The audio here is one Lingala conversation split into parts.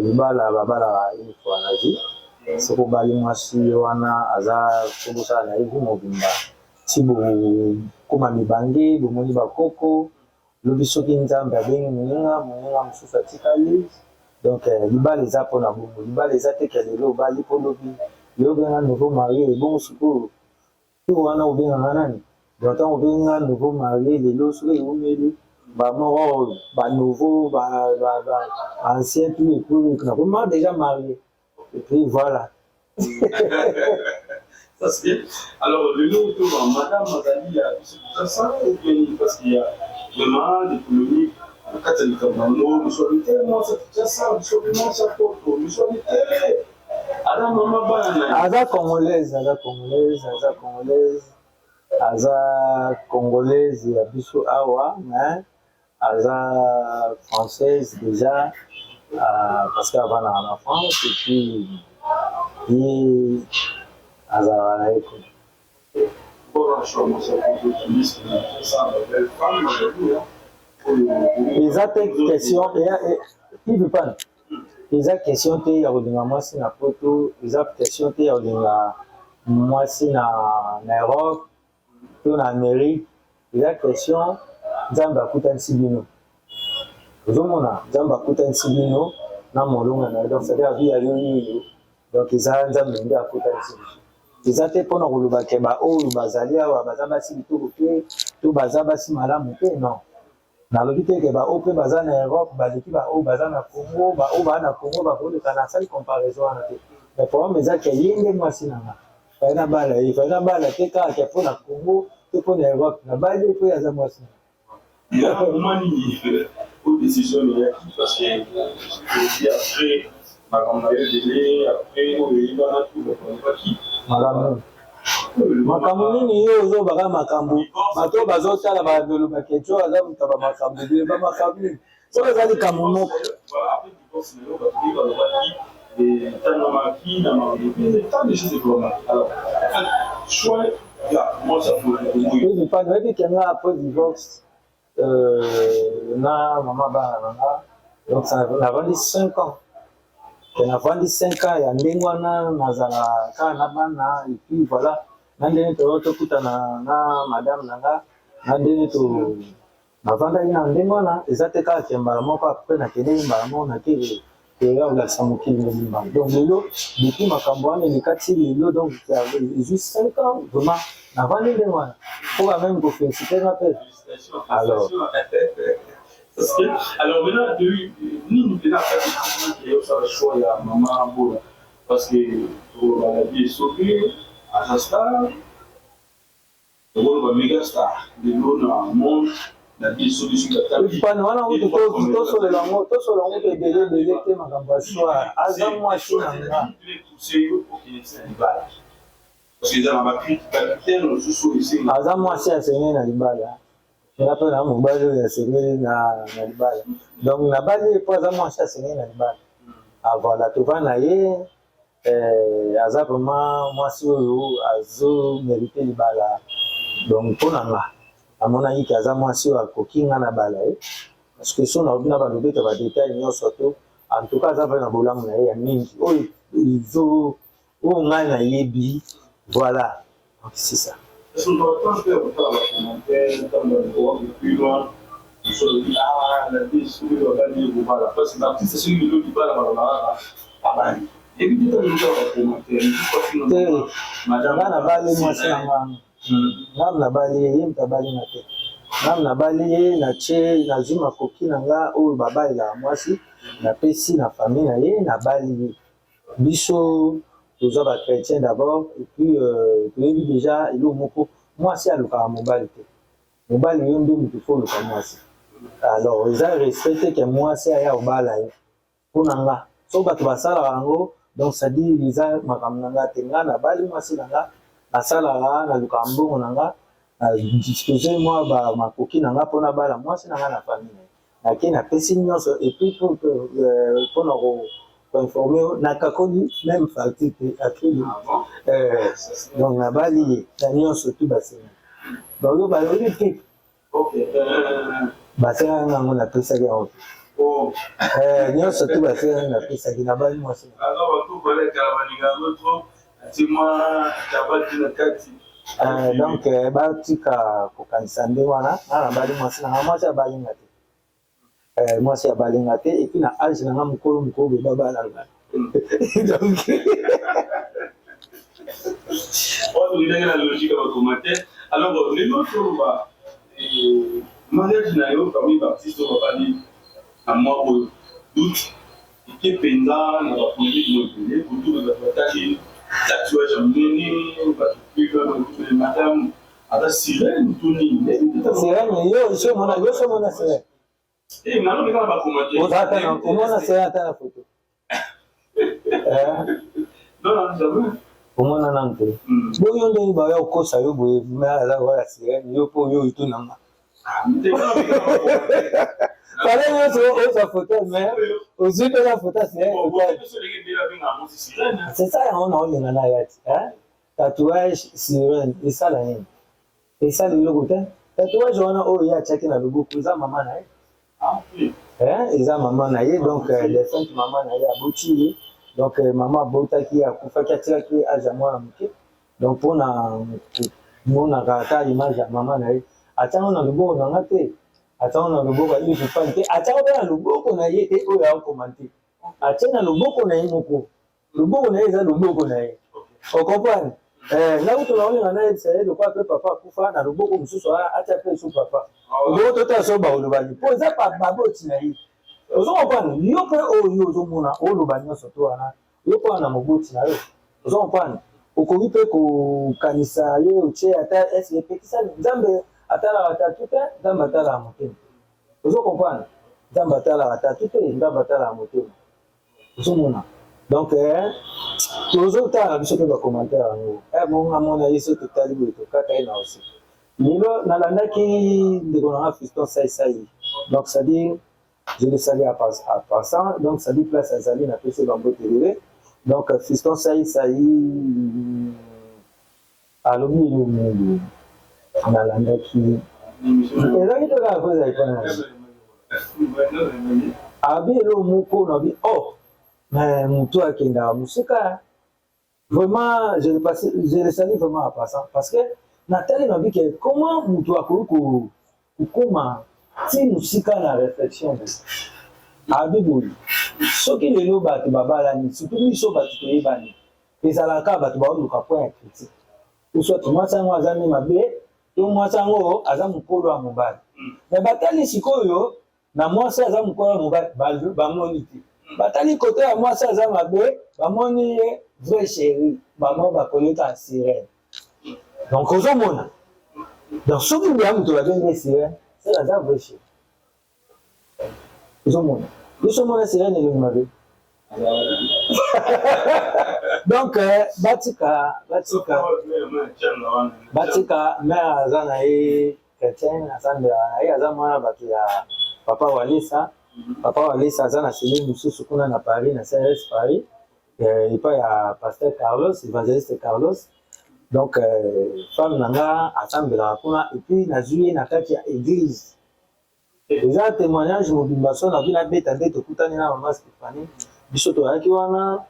libala babala une fois na vie soko bali mwasi wana aza kobosala na hivi mobimba ti bokóma mibange bomoni bakoko lobi soki nzambe abengi moninga mosusu atikali donc libala eza mpona bongo libala eza te ke lelo obali mpo lobi yo obenga nouveau marie ebongo sikoyo ti wana obenganga nani donc ntango obenga nouveau marie lelo soki eumeli bamoko banouveau ancien tout et tout nakoma déjà marié et puis voilà. Ça c'est bien. Alors le nom de Madame Mazali, c'est ça ou bien parce qu'il y a vraiment des polémiques catholiques comme nous sommes tellement ça, nous sommes tellement ça pour nous sommes tellement. Alors maman bana. Aza congolaise ya biso awa mais aza française déjà parce qu'avant en France et puis il azala na eko eza te question eza question te ya kolinga mwasi na poto eza question te ya kolinga mwasi na Europe to na Amérique eza question nzambe akutanisi bino ozomona nzambe akutanisi bino na molonga na yo donc c'est-à-dire vie ya yo yoyo donc eza nzambe nde akutanisi biso eza te mpona kolobake baoyo bazali awa baza basi bitoko te to baza basi malamu te non nalobi te ke baoyo mpe baza na Europe baleki baoyo baza na Congo baoyo baa na Congo bakoleka na sali comparaison wana te mais problème eza ke ye nde mwasi na nga fai na bala te kaka ke mpo na Congo to mpo na Europe na bali mpo aza mwasi na nga. Il y a un moment où décision il y a qui parce que après ma grand-mère délai après il va na tout pas qui makambo nini yo ozobaka makambo bato bazotala balobaka eco aza mutaba makambo ebele bamakambo nini soki eza likambo moko oyebi kenga apres divorce na mama bana nanga donc navandi 5 ans navandi 5 ans ya ndenge wana nazala kaka na bana et puis voilà na ndenge tokutana na madame nanga na ndenge navandaki na ndenge wana eza te kaka ke mbala moko apres nakendeki mbala moko nake koya kolakisa mokili mobimba donc lelo depuis makambo wana elekati lelo donc ezwi 5 ans vraiment navandi ndenge wana mpoka meme kofélicite nga mpe alors alors maintenant nous tenons à faire des choses qui choix ya maman Bola parce que la vie est sauvée à sa star le méga star de l'on monde la vie est sauvée sur la table pana wana ngo tosolela ngo ebele te makambo ya choix aza mwasi na nga aza mwasi asengeli na libala nga mpe na mobali oyo asengeli na libala donc nabali po aza mwasi asengeli na libala voilà tova na ye aza vraiment mwasi oyo azomérite libala donc mpo na nga amonaki ke aza mwasi oyo akoki nga na bala ye parce que so naobi na balobeta badetail nyonso to en tout cas aza mpe na bolamu na ye ya mingi oyo ngai nayebi voilà donc c'est ça. Est-ce qu'on doit pas faire un commentaire dans le droit de plus loin sur la vie sur le gagner ou pas parce que l'artiste c'est celui qui va la voilà et puis tu as un commentaire madame na bali mwasi na ngam ngam na bali ye mtabali na te ngam na bali ye na che na zuma koki na nga oyo babali la mwasi na pesi na famille na ye na bali biso toza ba chrétien d'abord et puis toyebi déjà ilo moko mwasi alukaka mobali te mobali yo nde motu fo oluka mwasi alors eza respecte ke mwasi aya obala ye mpo na nga so bato basalaka yango donc c'est-à-dire eza makambo na nga te nga nabali mwasi na nga nasalaka nalukaka mbongo na nga dispose mwa bamakoki na nga mpona bala mwasi na nga na famille nake napesi nyonso et puis mpona informer na kakoli même facture te akili donc nabali ye na nyonso tu basenga baoyo balobi te basenga yango napesaki yango Oh. Nyonso tu basere napesaki na bali mwasi. Alors bato baleka balinga l'autre atima tabati na kati. Donc batika kokanisa nde wana na bali mwasi na mwasi abalinga te. Mwasi abalinga te et puis na âge na mukolo baba na. Donc on est dans la logique de commentaire. Alors les autres va mariage na yo famille baptiste va parler à moi au doute qui pendant na ba politique mo autour de la bataille tatouage mené ba puis madame ada sirène tout ni sirène yo so mona sirène nalo bika ba commentaire ozata omona sirène ata na photo non jamais omona nango boyo nde ba yo kosa yo boye ma ala wala sirène yo po yo itu nanga pale yo so photo mais aussi de la photo c'est ça on a on na yati tatouage sirène et ça la nini et ça le logo tatouage on a o ya chaki na logo za mama na eza mama na ye donc les cinq mama na ye aboti donc mama botaki akufaki atiraki aja mwana moke donc mpona monaka ata image ya mama na ye atiango na loboko na nga te atiango na loboko ya ifupani te atiango mpe na loboko na ye te oyo akokoma te atie na loboko na ye moko loboko na ye eza loboko na ye okomprane nautu naolinga na yebisa ye lokwa mpe papa akufa na loboko mosusu atia mpe esu papa loboko totala so baolobani mpo eza baboti na ye ozokomprane yo mpe oyo ozomona oloba nyonso to wana yo mpo wana moboti na yo ozokomprane okoki mpe kokanisa ye otie ata ese epekisa nzambe atalaka tatu te nzambe atalaka motema ozokomprane nzambe atalaka tatu te nzambe atalaka motema ozomona donc tozotala biso mpe bacommentaire yango bonga mona ye so totali boye tokata ye na osi lelo nalandaki ndeko nanga fiston saisai donc c'est-à-dire je le salue à passant donc c'est-à-dire place azali na pese bambotelele donc fiston saisai alobi elomulu nalandaki ezalaki tokaka koza epana abi elo moko nabi mais moto akendaka mosika vraiment je le salue vraiment à passant parce que natali nabi ke comment moto akoki kokoma ti mosika na réflexion abi boye soki lelo bato babalani surtout biso bato toyebani ezalaka bato baoluka point ya critique soit mwasi yango aza nde mabe to mwasi yango aza mokolo ya mobali me batali sikoyo na mwasi aza mokolo ya mobali bamoni te batali kote ya mwasi aza mabe bamoni ye vrai chéri bango bakoleka sirène donc ozomona donc soki mbeya moto babengi sirène sele aza vrai chéri ozomona biso mona sirène elongi mabe donc batika mère aza na ye chrétien asambela na ye aza mwana bato ya papa walisa aza na cellule mosusu kuna na paris na CRS paris epai ya pasteur Carlos évangéliste Carlos donc femme na nga asambelaka kuna epuis nazwi ye na kati ya église eza témoignage mobimba so na bina beta nde tokutani na mama Stéphanie biso toyaki wana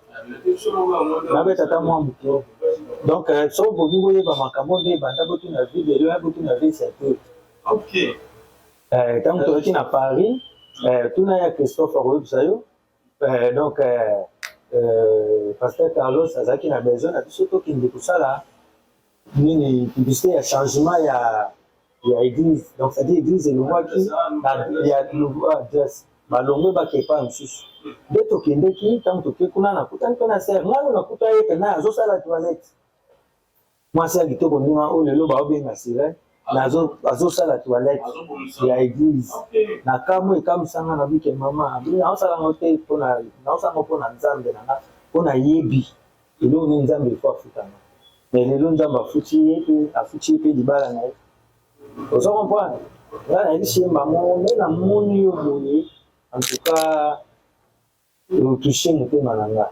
nabeta ata mwa moke donc so bobi boyeba makambo nde ebanda botuna video ya botuna V7 ntango toyaki na paris tuna ya Christophe akoyebisa yo donc pasteur Carlos azalaki na besoin na biso tokende kosala nini publicité ya changement ya église donc c'est-à-dire église elongwaki ya nouveau adresse balongwe bakepa mosusu nde tokendeki ntango toke kuna nakutani mpe na ser mwana nakuta ye pena azosala toilette mwasi ya kitoko ndinga oyo lelo baobenga sirène azosala toilette ya église na kamwe ekamisanga na bike mama naosalango te naosalanga mpona nzambe nanga mpona yebi eloko ni nzambe efo afutanga mais lelo nzambe afuti ye mpe afuti ye mpe libala na ye ozo comprendre nga nayebisi ye mbango nde namoni yo boye en tout cas otouche motema na nga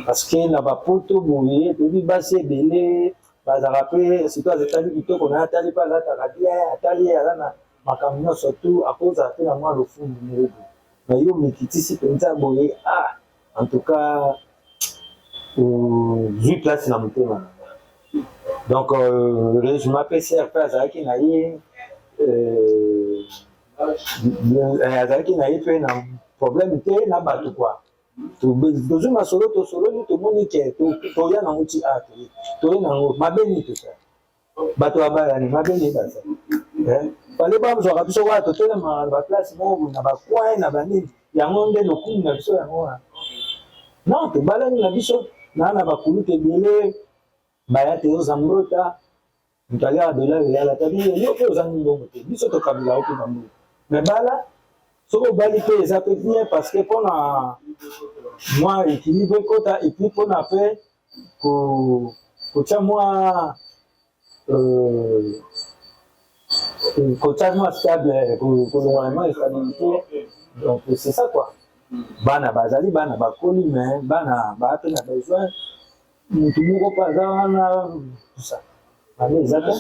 parce que na bapoto boye toyebi basi ebele bazalaka mpe surtout azatali kitoko na ye atali mpe azataka bien atali ye aza na makambo nyonso tu akozala mpe na mwa lofundu moyebi mais yo mikitisi penza boye en tout cas vu place na motema donc je m'appelle CRP azalaki na ye azalaki na ye mpe na problème te na bato kwa tozwi masolo tosololi tomoni ke toya nango ti toye nango mabeni tosala bato babayani mabeni baza fale bazwaka biso wana totelemaka na baplace moko na bacoin na banini yango nde lokumu na biso yango wana non tobalani na biso naa na bakulutu ebele baya te ozambrota moto aliaka dollar eyala tabi yo mpe ozangi mbongo te biso tokabelaka mpe bambongo me bala soki obali mpe eza mpe bien parce que mpona mwa équilibre ekota epuis mpona mpe kotia mwa kotia mwa stable kolongola mwa stabilité donc c'est ça quoi bana bazali bana bakoli mais bana baa mpe na besoin motu moko mpe aza wana tout ça ale eza te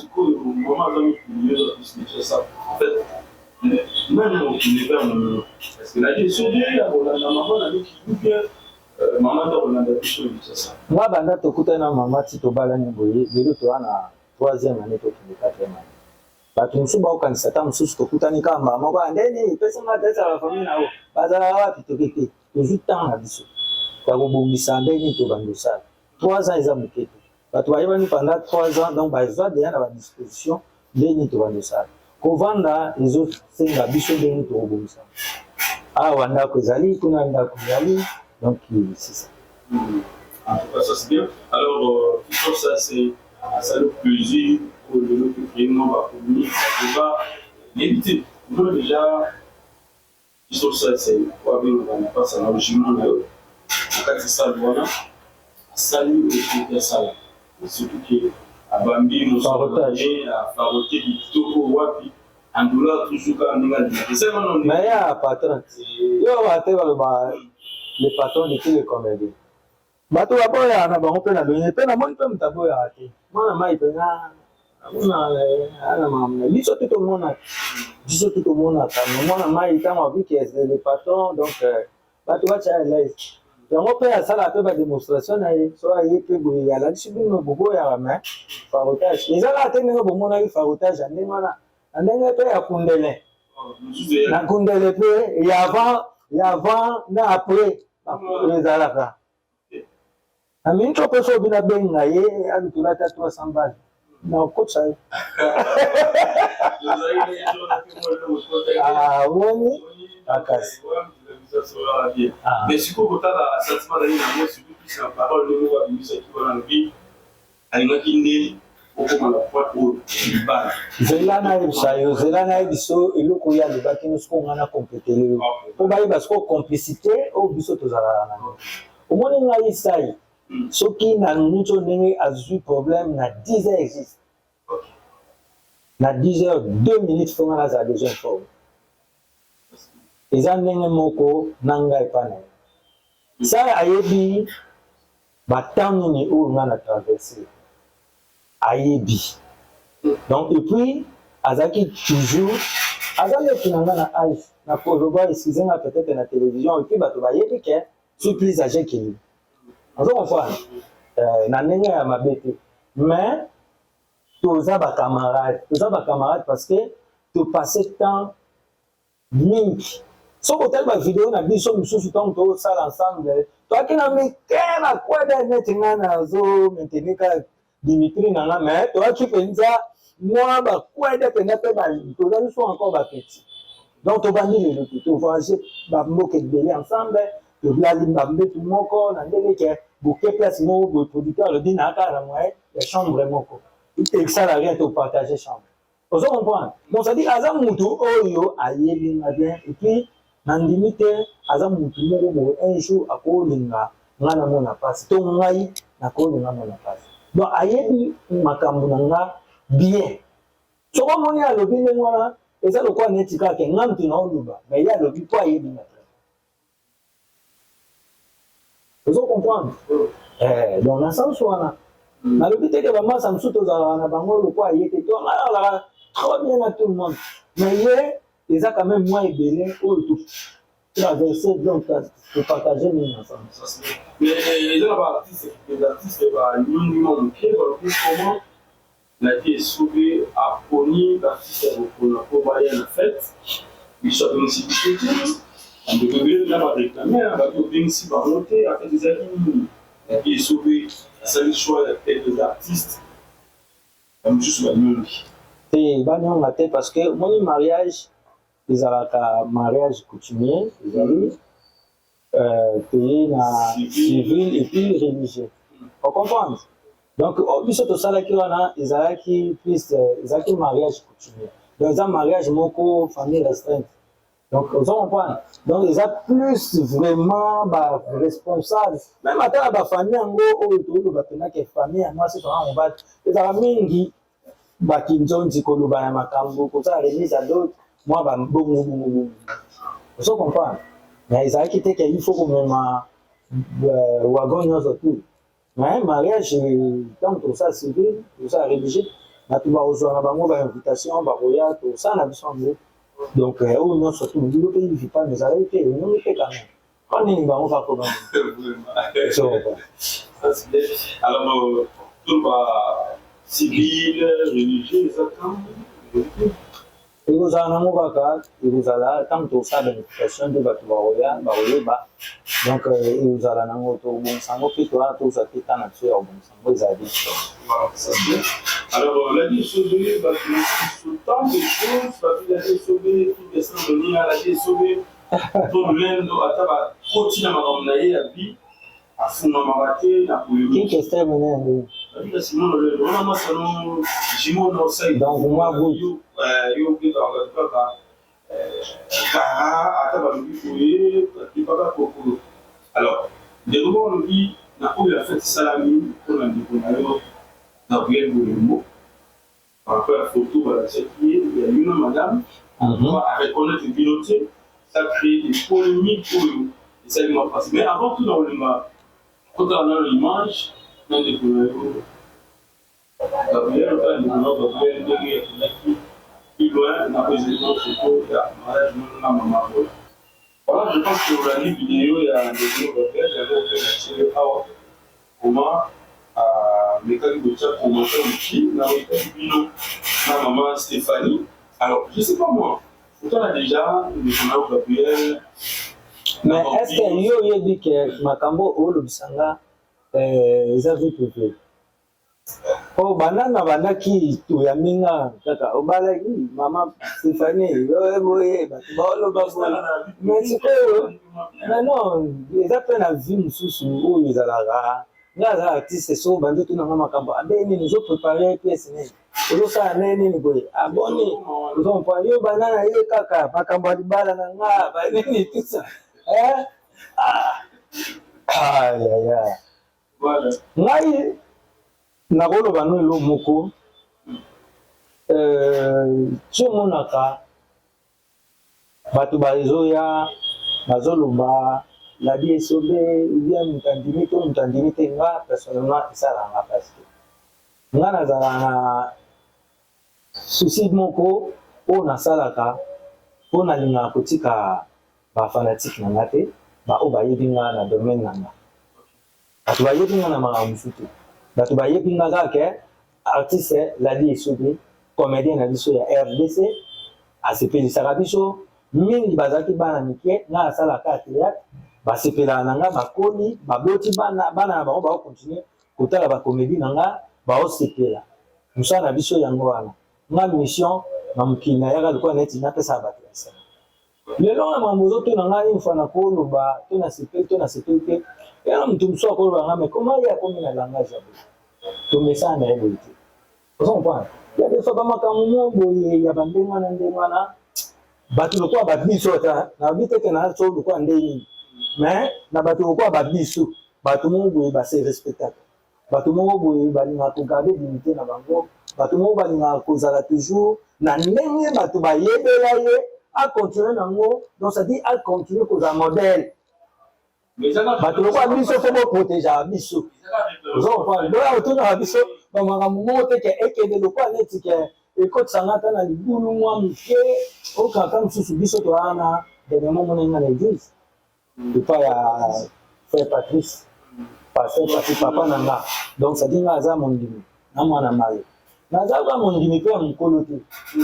même au univers parce que la gestion la maman a dit bien maman doit on a des choses de ça moi banda tokutana na mama ti tobalani boye lelo toa na 3e année tokende 4e année bato mosusu baokanisa ta mosusu tokutani kaka mbala moko andeni epesinga tesa bafamille na yo bazala wapi tokeke tozwi ntango na biso ya kobongisa ndeni tobanda osala 3 ans eza moke te bato bayebani pendant 3 ans donc bazwa deya na badisposition ndeni tobanda osala kovanda ezosenga biso ndenge tokobongisa awa ndako ezali kuna ndako ezali donc c'est ça. En tout cas, ça c'est bien. Alors, tout ça, c'est le plaisir pour le client, on va l'éviter. Nous déjà, tout ça, c'est quoi bien, on va passer à l'origine de l'eau. Quand c'est ça, voilà, salut au ça. Surtout que à Bambi, nous sommes à faroter du toko wapi. En douleur, toujours quand on a mais il y a un patron. Il y a un patron, le patron de tous les comédiens. Bato baboya na bango mpe na donye mpe namoni mpe moto aboyaka te mwana mai mpenza ana mamna biso te tomonaka mwana mai ntango abiki le patron donc bato batya elise yango mpe asalaka mpe badémonstration na ye so aye mpe boye alakisi bino boboyaka me farotage ezalaka te ndenge bomonaki farotage ya ndenge wana na ndenge mpe ya kundele na kundele mpe ya avant na après ezalaka amini to mpe so obina benga ye alutolata 300 balles na okotisa ye woni akasi mais sikoyo kotala sentiment na ye nango surtout plus na parole ndenge babimisaki wana lobi alingaki nde okoma na poite oyo libala nzela nayebisa yo nzela nayebiso eloko oyo alobaki no sikoyo nga na kompletele yo mpo bayeba sikoyo complicité oyo biso tozalaka nango omoni ngai sai soki na nuto ndenge azwi problème na 10 heures existe na 10 heures 2 minutes fonga nazala déjà informe eza ndenge moko na ngai epa na ye sai ayebi batemps nini oyo nga na traverse ayebi donc epuis azalaki toujours aza leki na nga na age na koloba eskize nga peut-être na télévision epuis bato bayebi ke soki plus age keli ozo comprendre na ndenge ya mabe te mais toza bacamarade parce que topasse temps mingi soki otali bavideo na biso mosusu ntango tosala ensemble toaki na mike na kwede neti ngai nazo maintenir ka dimitri na nga mais toaki mpenza mwa bakwede mpenza mpe toza biso encore bapeti donc tobandi lelo te tovoyage bamboka ebele ensemble tolali bambetu moko na ndenge ke boke place moko boye producteur alobi na kaka na moyen ya chambre moko esala rien topartage chambre ozo comprendre donc ça dit aza mutu oyo ayelinga bien et puis na ndimi te aza mutu moko boye un jour akolinga nga na mona pasi to ngai nakolinga mona pasi donc ayebi makambo na nga bien soko omoni alobi ndenge wana eza lokola neti kaka nga mutu na oluba mais ye alobi mpo ayebi nga ozo comprendre donc na sens wana nalobi teke bamasa mosusu tozalaka na bango lokola ye te to ngai alaka trop bien na tout le monde mais ye eza quand même mwa ebele oyo traverser, donc de partager mes ensemble. Mais les artistes, comment la vie est sauvée à Pony, l'artiste pour Bayern en fait. Il soit aussi discuté. On peut bien réclamer, on va bien ici va monter après des années. La vie est sauvée, c'est le choix des artistes. Comme juste la nuit. Et parce que mon mariage, ils ont un mariage coutumier, ils ont pays civil et puis religieux. On comprend. Donc, ils ont un mariage coutumier. Donc, ils ont un mariage moko famille restreinte. Donc, on comprend. Donc, ils ont plus vraiment responsables. Même à la famille, famille, moi, c'est vraiment bas. Ils ont mingi, bakinjonzi koloba na makambo, koza remise à d'autres. Moi, bon. On comprend. Mais ils ont quitté qu'il faut que même wagon surtout. Mais mariage, tant tout ça civil, tout ça religieux, na tu vas rejoindre bango ba invitation, ba roya, tout ça na besoin de. Donc eux non surtout le pays vit pas mais avec eux non mais quand même. On est bango pas comment. Alors tout va civil, religieux, exactement. Il vous a un avocat, il vous a là, tant tout ça d'invitation de Batubaroya, Baroyeba. Donc, il vous a là un auto, bon sango, puis toi, tout ça qui est en nature, bon sango, ils avaient. Alors, la vie est sauvée, tant de choses, la vie est sauvée, tout est sauvé, la vie est sauvée. Tout le monde, à continuer à m'amener la vie, à fond ma maté, à pouvoir. Qui est terminé? La vie est Simon, on a ma salon, Jimon, on sait. Donc, moi, vous. Alors, les moments on dit, la fête salami, on a dit qu'on a Gabriel Boulemo, par rapport à la photo, il y a une madame, on va reconnaître les pilotés, ça crée des polémiques pour nous. Et ça m'a passé. Mais avant tout, dans quand on a l'image, on a des polémiques. Gabriel, plus loin, on a posé une photo, il y a mariage de ma maman. Voilà, je pense que dans la vidéo, il y a des vidéos de fait, j'avais fait la comment les cas de chat commencé aussi, là où il y a ma maman Stéphanie. Alors, je ne sais pas moi, pourtant on a déjà des journaux Gabriel. Mais est-ce que yo dit que Makambo ou le Bisanga, ils avaient prévu? Oh, banana banaki tu ya minga kaka obalaki mama Stéphanie boye balo babola mais c'est que non ils appellent la vie mususu où ils alaka ngaza artiste so bando tu na makambo abeni nous préparer pièce ne ozo sa nene ni boye aboni ozo mpa yo banana ye kaka makambo dibala na nga ba nini tout ça voilà ngai nakoloba no elo moko tiomonaka bato bazoya bazoloba la vie est sauvée bien mutandimi to mutandimi te nga personnellement esalanga parce que nga nazala na susi moko oyo nasalaka mpo nalingaka kotika bafanatike na nga te baoyo bayebi nga na domaine na nga bato bayebi nga na makambo mosusu te bato bayebi nga kaka artiste Ladi Esobe comédien na biso ya RDC asepelisaka biso mingi bazalaki bana mike nga asalaka théâtre basepelaka na nga bakoli baboti bana na bango bakokontinue kotala bacomédie na nga baosepela mosala na biso yango wana nga mission na mokili nayaka lokola neti napesaka bato ya sala lelo na makambo ozotuna ngai une fois na koloba to na sepeli te yana moto mosusu akoloba nga mais comment ye akomi na langage ya boye tomesana na ye boye te ozo comprendre ya des fois bamakambo mo boye ya bandenge wana bato lokola babiso ta nabi teke na so lokola nde nini mais na bato lokola babiso bato mo boye base respectable bato mo boye balingaka kogarde dignité na bango bato mo balingaka kozala toujours na ndenge bato bayebela ye acontinue nango donc ça dit acontinue kozala modèle bato lokola biso fo boprotégeaka biso ozokompana otunaka biso bamakambo moko teke ekende lokola neti ke ekotisanga ata na libulu mwa mike okaka mosusu biso towana dernièrement mon na l'église et pas ya frère Patrice pasteur Patrice papa nanga donc ça dit ngaza mondimi na mwana mayo naza ba mondimi pe mukolo te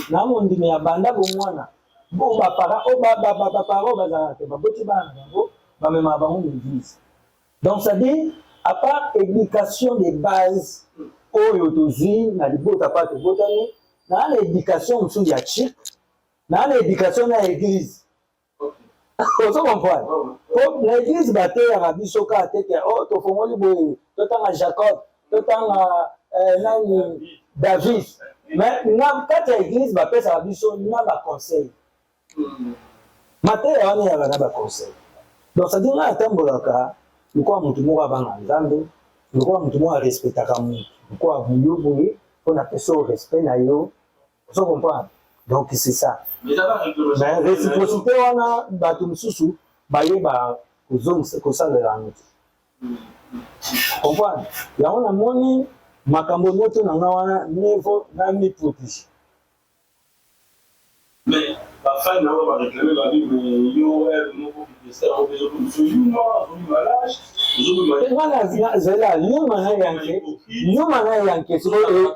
na mondimi ya banda bo mwana bo ba para o ba para ba za ba boti bana ngo ba mema ba l'église donc ça dit à part éducation de base oyo tozwi na libota pa tobotani na l'éducation mosusu ya chic na l'éducation na église ozo comprendre l'église bateyaka biso kaka teke o tofongoli boye totanga Jacob totanga nani David mais na kati ya église bapesaka biso na baconseil mateya wana eyaka na baconseil donc ça dit nga atambolaka lokola motu moko abanga nzambe lokola motu moko arespectaka motu lokola buyo boye mpona pesa o respect na yo ozo comprendre donc c'est ça mais réciprocité wana bato mosusu bayeba kosalela yango te comprendre yango namoni makambo nyonso na nga wana niveau na miprotege mais bafani nango bareklame babi mais yo moko kipesala obezo komso yuma azobima lage ozobima zela yuma na yanke sikoyo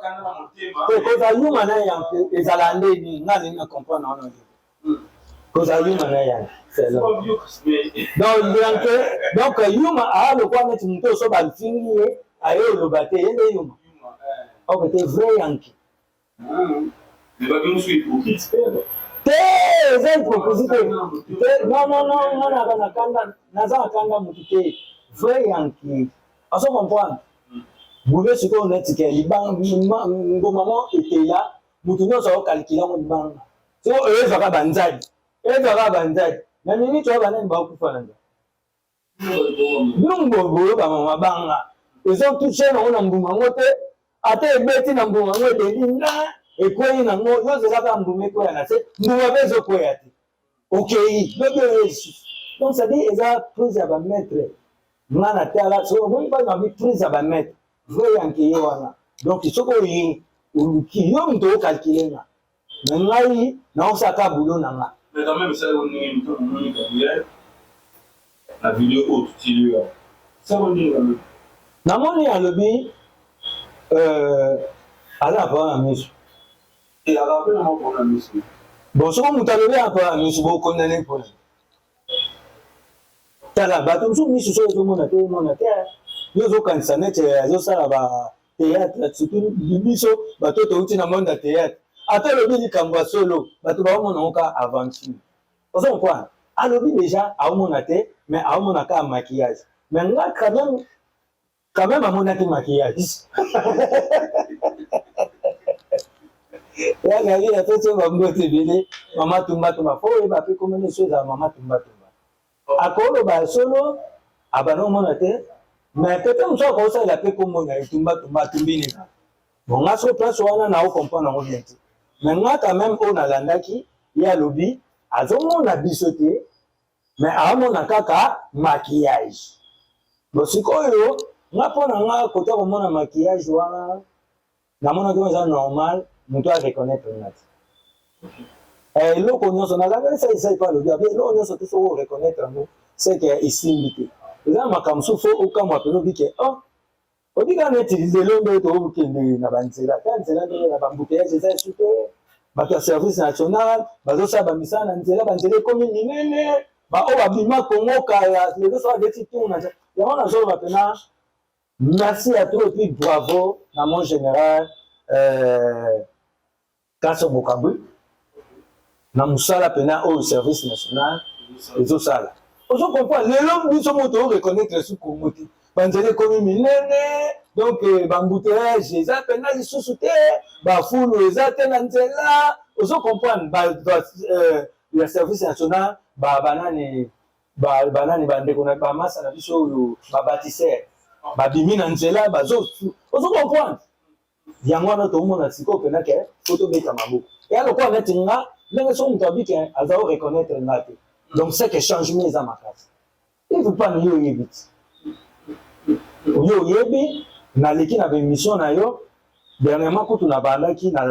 koza yuma na yanke ezala ndeni nga nini na comprendre wana koza yuma na yanke donc yuma aa lokwa neti moto oso bafingi ye aye oloba te ye nde yuma okete vrai yanke te eza hypocrisie te non nakanda naza nakanda motu te vrai yanke aso comprendre bube sikoyo neti ke ngoma mo eteya motu nyonso akokalikila ngo libanga siko oyo ezwaka banzadi na miniti oyo banani bakokufa na nzala bilongo boyo bamama banga ezotushe nango na mbuma ngo te ata ebeti na mbuma ngo edelinga ekwei nango yo ezalaka mbuma ekwea na se mbuma mpe ezokwea te okei lobi oyo esusu donc ça dit eza prise ya bamaître nga na tala so omoni banabi prise ya bamaître vrai yanke ye wana donc soki oyi oluki yo moto okalkile nga me ngai naosaka bulo na nga mais quand même ça on est une Gabriel la vidéo haute tu ça on est namoni alobi ala pa na miso et la rappel na mo na miso bon soko moto alobi apa na miso bokondane mpona tala bato mosusu miso so ezomona te yo ozokanisa neti azosala batéâtre surtout biso bato touti na monde ya théâtre ata alobi likambo ya solo bato baomona ngo ka aventure ozo comprendre alobi déjà aomona te mais aomona ka maquillage mais nga quand même amonaki maquillage yangaki atoso bambote ebele mama tumbatumba fo oyeba mpe komona so ezala mama tumbatumba akoloba solo abana omona te mais peut-être mosu akosalela mpe komona etumbatumba atumbini bon nga so place wana naokomprendre yango bien te mais nga quand même oyo nalandaki ye alobi azomona biso te mais aomona kaka maquillage bon sikoyo nga mpo na nga kota komona maquillage wana namonaki eza normal moto areconnaitre nga te eloko nyonso nazanga esaisai mpo alobi abe eloko nyonso te soko oreconnaitre yango seke esimbi te eza makambo mosusu fo okamwa pene obi ke obika neti lelo nde tookende na banzela ta nzela ndenge na bambouteillage eza esu te bato ya service national bazosala bamisala na nzela banzela ekomi minene baoyo babima kongo kala lelo so adeti tuna yango nazoloba pena merci à toi et puis bravo na mon général Kaso Bokabu na musala pena oyo service national ezosala ozo comprendre lelo biso moto oreconnaître su kongo te banzela ekomi minene donc bambouteillage eza pena lisusu te bafulu eza te na nzela ozo comprendre ya service national banani bandeko na bamasa na biso oyo babatisere babimi na nzela bazosu ozo comprendre yango wana tomona sikoyo pena ke fo tobeta maboko eya lokola neti nga ndenge so moto abike aza oreconnaître nga te donc c'est que changement eza makasi il pas ni yo oyebi ti yo oyebi naleki na bémission na yo dernièrement kutu na bandaki na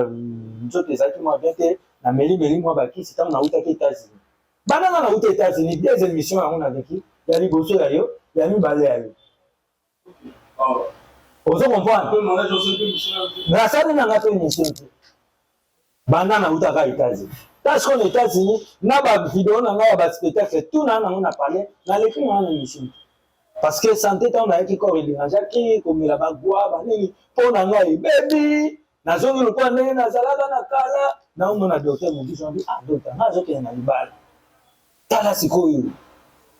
nzoto ezalaki mwa bien te na melimeli mwa bakisi ntango nautaki États-Unis Banana na uta États-Unis, des émissions on a vécu, il y a liboso ya yo, il y a mi balé ya yo. Vous comprenez? Na ça na ngata émission. Banana uta ka États-Unis. Parce qu'aux États-Unis, na ba vidéo na nga ba spectacle tout na on a parlé, na l'écrit na émission. Parce que santé on a qui corps il qui comme la bagwa ba nini pour na nga baby na zongi le point na zalaka na kala na on a docteur mon dit ah docteur na zo ke na libala tala sikoyo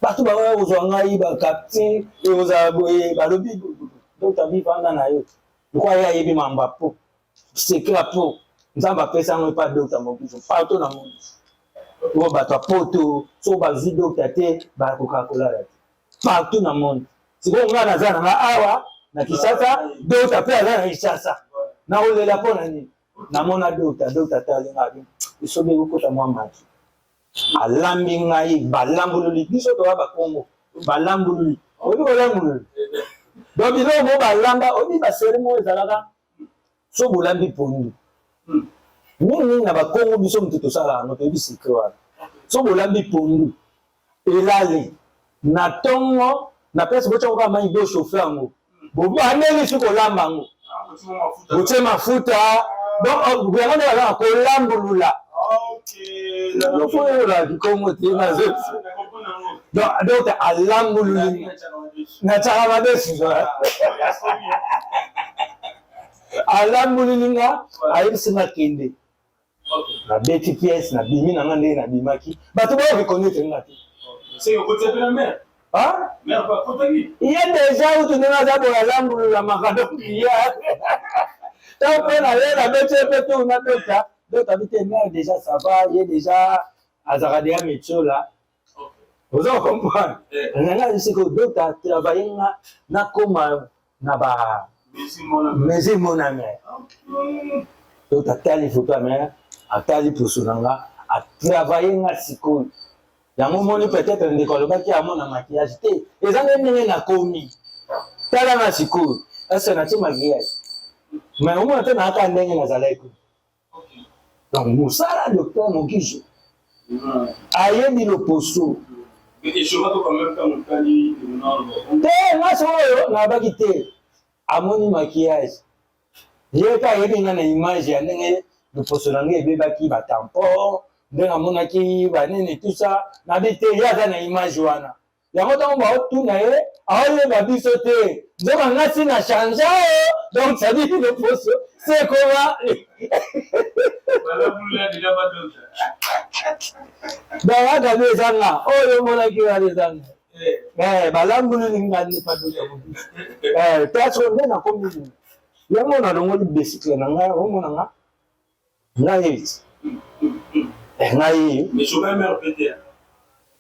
batu ba wa zo nga yi ba captain et aux aboye ba lobi docteur bi panda na yo kwa ya yebi mamba po secret po nzamba pesa ngo pas docteur mon dit partout na monde o ba to poto so ba zi docteur te ba Coca-Cola partout dans le monde. Si vous avez un awa, na Kisasa, d'autres appellent à Kisasa. Na ole la pona ni. Na mona d'autres tali ngabi. Isobe uko ta mwamba. Alambi ngai balambululi biso to ba Kongo. Balambululi. Obi balambululi. Donc bino mo balamba, obi ba seremo ezalaka. So bolambi pondu. Nini na ba Kongo biso mtuto sala no to bisi kwa. So bolambi pondu. Elali. Na tongo na pesa bocha kwa mai bo chauffeur ngo bobo aneli siko lamba ngo boche mafuta donc gouvernement ala ko lambulula OK no fo la Kongo tina zo donc alambululi na chama besu alambululi nga ayibisima kende na beti pièce na bimi na ngande na bimaki bato ba reconnaître ngati. C'est au côté de la mer. Hein? Mer pas côté. Il y a déjà où tu n'as pas pour la langue la macadam il y a. Tant qu'on a la bête peut tout na d'autres. D'autres habitent mer déjà ça va, il y a déjà Azaradia métro là. Vous comprenez? On a dit que d'autres travaillent na comme na ba mais mon ami. D'autres tali photo à mer, à tali pour sonanga, à travailler na siko. Yango moni peut-être ndekoloba ki amona maquillage te ezanga ndenge na komi tala na sikoyo asa na ti maquillage mais au moins na aka ndenge na zaleko donc musala docteur Mokijo ayebi le poso et je vois quand même quand on tali te na soyo na baki te amoni maquillage yeka yebi na image ya ndenge le poso na ngai ebebaki ba tampon ndenge monaki banene tout ça na bité yaza na image wana yango ntango baotuna ye aoyeba biso te nzoka ngasi na change donc ça dit le poso c'est comment bayaka be ezanga oyo monaki wana ezanga balambululi ngani padota place nde nakomi yango nalongoli besikle na ngai omonanga ngai ngai mais je vais me répéter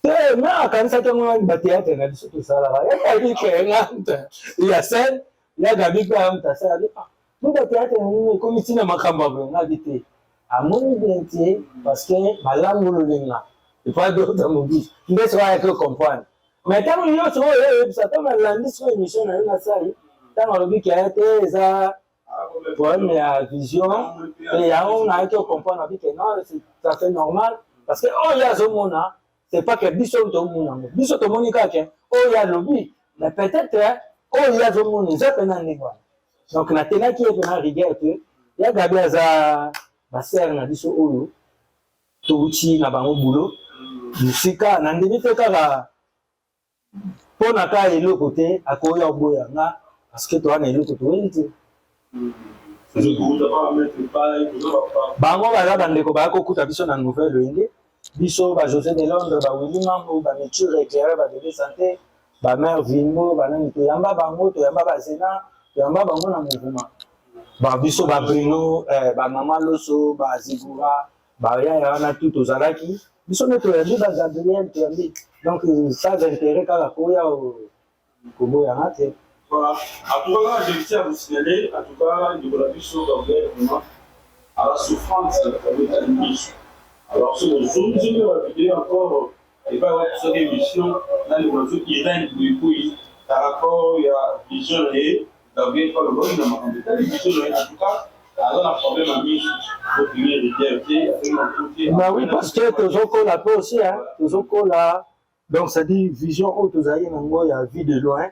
te na kanisa te ngwa ba théâtre na biso to sala ba ya bi ke nganta ya sen ya gabi ka mta sala mu ba théâtre ni ko mitina makamba ba na bité amoni benti parce que balangulo linga il faut d'autres mobiles ndes wa que comprendre mais tant yo so ça ta malandi so émission na sai tant on bi ke te za problème ya vision et ya on a que comprendre que non c'est ça fait normal parce que oh ya zo mona c'est pas que biso to mona biso to monika ke oh ya lobby mais peut-être oh ya zo mona ça pena ndingwa donc na tena qui est na rigueur que ya gabi za ba sœur na biso oyo to uchi na bango boulot musika na ndimi te kaka pona ka eloko te akoya boya nga parce que to ana eloko to weli bango baza bandeko bakokuta biso na nouvelle oyenge biso ba José de Londres ba Willy Mambo ba Nature éclairé ba bébé santé ba mère Vimo banani toyamba bango toyamba bazena toyamba bango na mouvement ba biso ba Bruno ba mama Loso ba Zigura ba ya wana tout ozalaki biso ne toyambi ba Gabriel toyambi donc ça intérêt kala koya kobo ya ngate. Voilà. En tout cas, je tiens à vous signaler, en tout cas, il y aura du saut vraiment à la souffrance de la mission. Alors, sur le zoom, je vais vidéo encore, et pas sur des missions, dans les voitures qui règnent du pays, par rapport à la vision et d'avoir pas le bon dans ma compétence, en tout cas, un problème à lui, faut qu'il ait des bah oui, parce que toujours là peu aussi, hein, toujours là. Donc, ça dit vision haute, vous avez il y a vie de loin.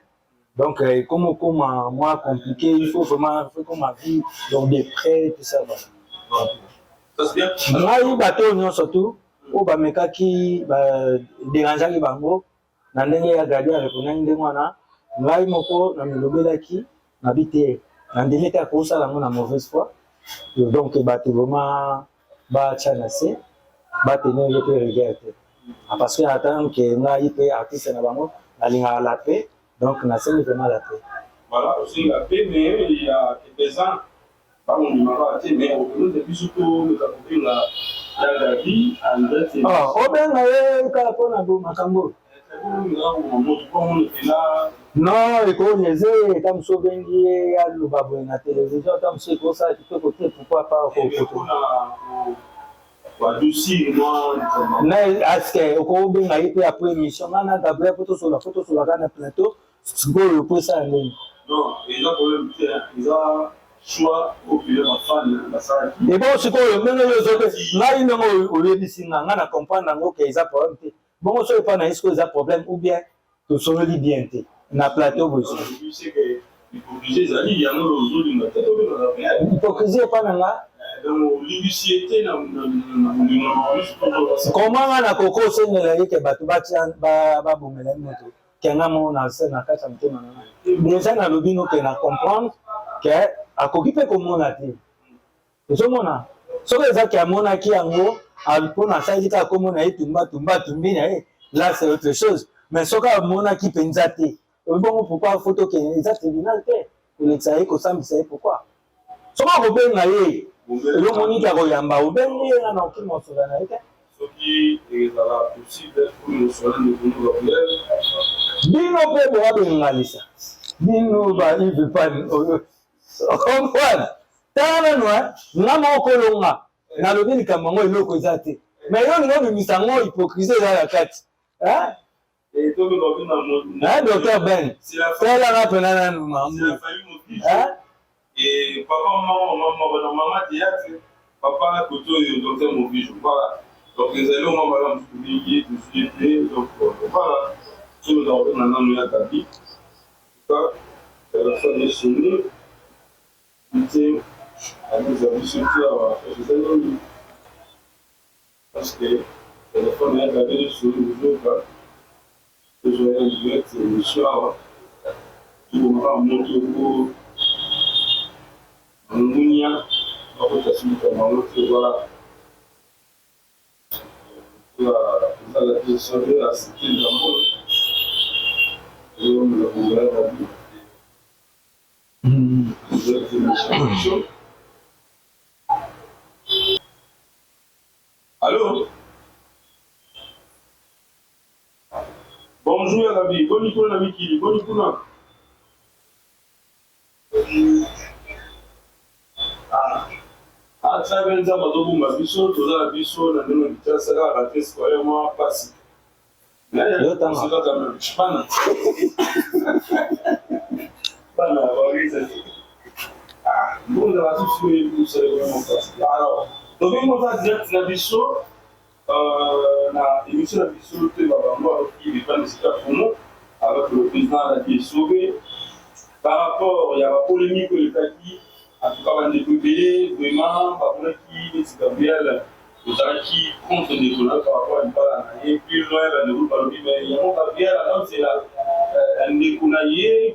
Donc, comme moi compliqué, il faut vraiment qu'on m'a vu donc de près, tout ça. Voilà. Ça se bien. Moi, il y a bateau, surtout, au Bameka qui dérangeait les bangos, dans les gars, avec un ngai moko na milobelaki na bité na ndimete akosala ngo na mauvaise foi donc bato vraiment batia na se batenir pe rigueur te parce que attend que ngai pe artiste na bango nalingaka la paix donc nasengi vraiment la paix. Voilà, aussi la paix, mais il y a quelques ans, pas mon numéro à mais au bout de surtout nous avons pris la vie en fait. Oh, au bien kala pona bo makambo. Non, écoutez, comme ça, il y a le babou na télévision, comme ça, pour ça, tu peux côté, pourquoi pas au photo. Mais est-ce que au bien il peut après émission, on a d'abord photo sur la plateau, tu peux le poser en ligne. Non, ils ont problème, ils ont choix au plus de fan, la salle. Et bon, c'est quoi même les autres, là ils n'ont au lieu de signer, on a comprendre qu'ils ont problème. Bon, je ne sais pas est-ce qu'ils ont problème ou bien tout sont les bien na plateau aussi. L'hypocrisie est pas là. Comment on a coco c'est ne que batu ba bomela moto kenga mo na se na kata mtema na déjà na lobino que na comprendre que akokipe komona te ezomona soki ezaki amona ki yango alipona saisi ka komona etumba tumbi na là c'est autre chose mais soki amona ki penza te bon pourquoi photo que eza tribunal te kolekisa ye kosambisa ye pourquoi soki akobenga ye elomoni ki akoyamba obengi ye na okimosola na ye te soki ezala possible pour nous sola ndekunu bakulele bino mpe boabengalisa bino baive pani comprendre tala nano nga moko kolonga nalobi likambo yango eloko eza te mais yo ningo bimisa ngo hypocrisie eza na kati docteur Ben telanga mpena nanu mambo et maman théâtre papa côté docteur Mobijo voilà donc les élèves on va dans tout lié tout suite donc voilà tout le monde on a nous à Gabi ça la fin de chenille c'était à nous avons surtout à faire parce que la fin de Gabi sur le jour là je vais en direct le soir tout le monde va monter au Ngunia, on va essayer de faire voilà. La question de la cité d'amour. Et on me l'a ouvert à lui. Allô? Bonjour, Gabi. Bonne école, Namiki. Bonne école. travers nzambe azobomba biso toza na biso na ndenge bitasaka batrese kwaye mwa pasi bana baoriza mbonda basusu ebusalema pasi alors tobengi moza direct na biso na émission na biso te babango aloki bepandisika fono avec le président Ladi Sauvé par rapport ya bapolémique elekaki en tout cas, on a développé vraiment, qui est Gabriel, qui contre des colons par rapport à une balle et plus loin, le groupe a dit, mais il y a un Gabriel, c'est la Ndekunaye,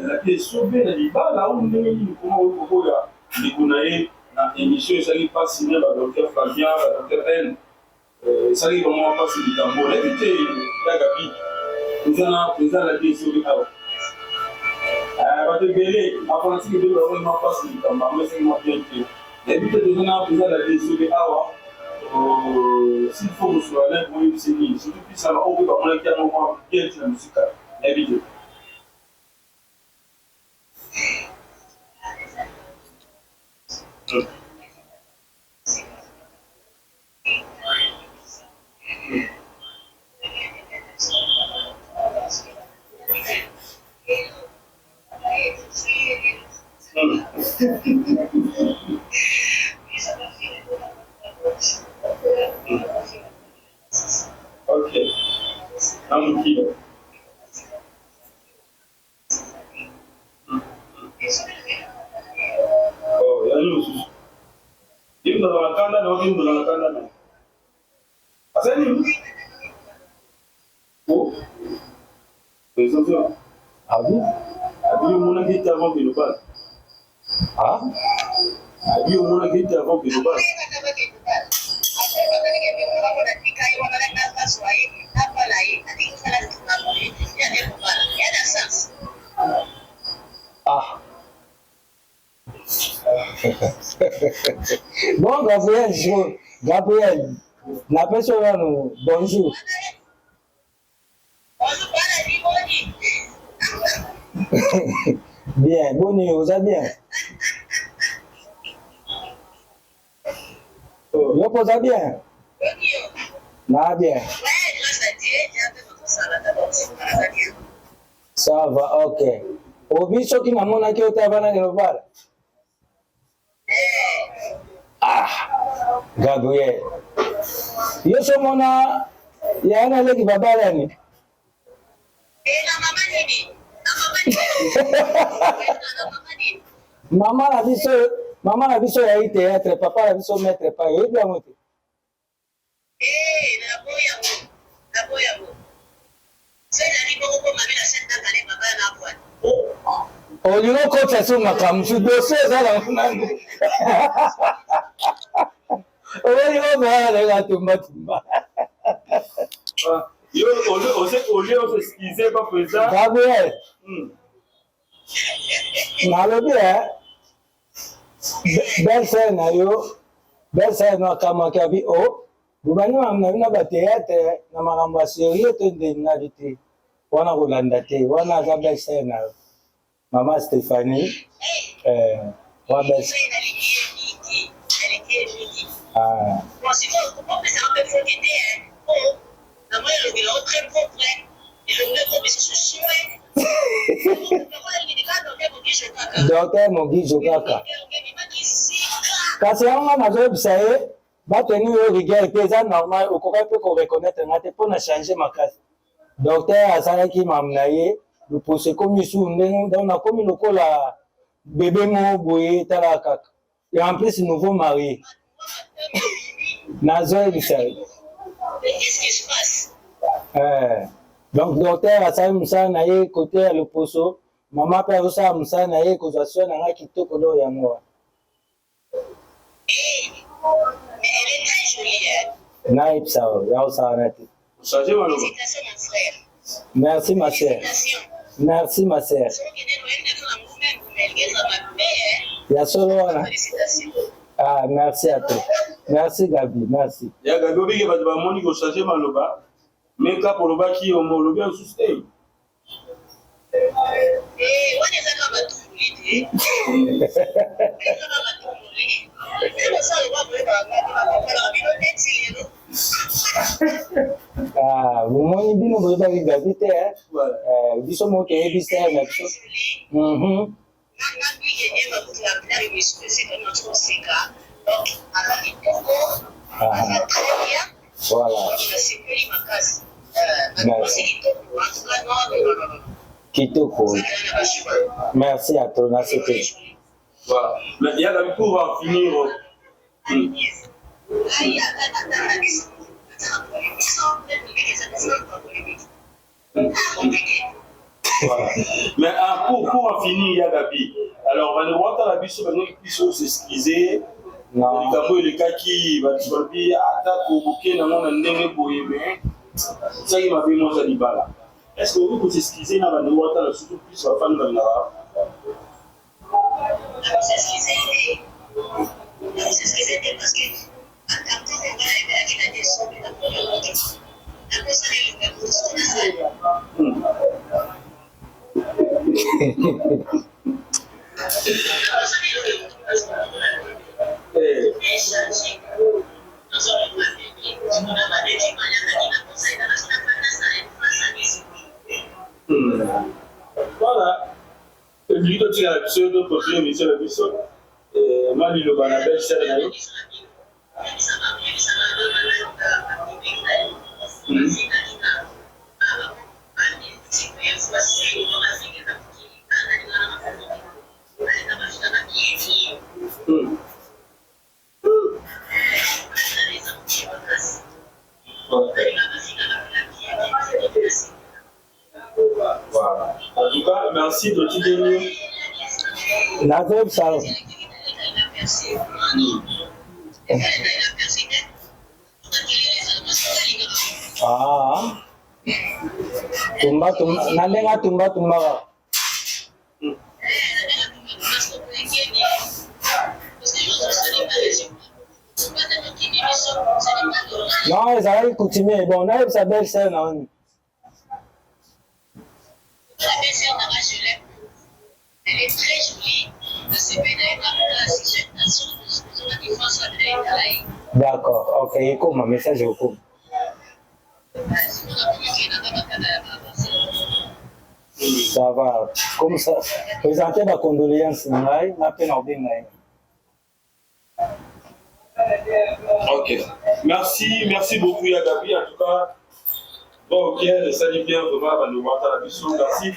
la pièce sauvée, la Liba, là où on est, comment on peut dire, Ndekunaye, dans l'émission, ça n'est pas signé par le docteur Fabien, le docteur N. Ça n'est vraiment pas signé dans le monde. Évitez, la Gabi, nous avons la pièce sauvée. Batebele, afansi de la rue pas si comme mais c'est moi bien que et puis de donner un peu la décision de awa s'il faut sur la ligne pour c'est ni surtout puis ça va au pas on a bien on bien la musique éviter Ok. Un kilo. Oh, ya ni ususu. Dimba la kanda na dimba la kanda na. Asani. Oh. Ils ont Ah oui? Abi mon qui était avant que nous passe. Ah? Abi mon qui était avant que nous passe. Ah. Bon, Gabriel, la personne, bonjour. Bien, bonne nuit, vous allez bien? Vous posez bien? Non, bien. Ça va, ok. Au bicho qui m'a montré que tu avais un global. Ah, Gabriel. Yo so mona ya na leki babala ni. Mama na biso ya théâtre, papa na biso maître pa yo bien mote. Olingo kocha so makamusu dossier za la nani. Olingo ba la tumba. Yo on s'excuser pas présent. Gabriel. Nalobi belle scène na kama kabi o bubani na ba théâtre na makambo ya série to ndena te wana kolanda te wana za belle scène Maman Stéphanie wa belle ah Docteur Mogi Jokaka. Kasi anga nazobisa ye bateni yo rigueur pe eza normal okoka pe ko reconnaître ngate mpona changer makasi. Docteur asalaki mamna ye loposo ekomi su ndenge donc nakomi lokola bébé mo boye tala kaka. Et en plus nouveau marié. Nazoyebisa ye. Qu'est-ce qui se passe? Donc docteur asali mosala na ye côté ya loposo mama mpe azosala mosala na ye kozwa soin na nga kitoko do yango wana nayebisa ya kosala na te. Merci ma sœur. Merci ma sœur. Ya solo wana. Ah merci à toi. Merci Gabi, merci. Ya Gabi obike bato bamoni ko changer maloba. Mais ka poloba ki omolobi en sustain. Ah, bomoni bino boyebaki Gabi te biso moko eyebisa ya na biso. Voilà. Kitoko. Merci à toi, merci. Voilà. Mais il y a la pour en finir. Voilà. Mais pour en finir, il y a Gabi. Alors, on va voir la biche, on va s'excuser. Non. Le cas qui va dire, attaque au bouquet, dans mon année, ça qui m'a fait moi, ça dit pas là. Est-ce que vous pouvez s'excuser dans la noix, surtout plus la femme de la s'excuser parce que voilà. Le vidéo de la Mali le banabel sérieux. Voilà. En tout cas, merci de tout donner. La veuve, ça. Ah. Tumba. Nandenga tumba. Non, ils avaient coutumé. Bon, on a eu sa belle-sœur, non? Elle est très jolie. D'accord, ok, écoute mon message, écoute. Ça va, comme ça. Présentez ma condoléance, ma peine en bien. Ok. Merci beaucoup Yagabi. En tout cas, bon, Pierre, salut bien, vraiment, nous voir la mission. Merci.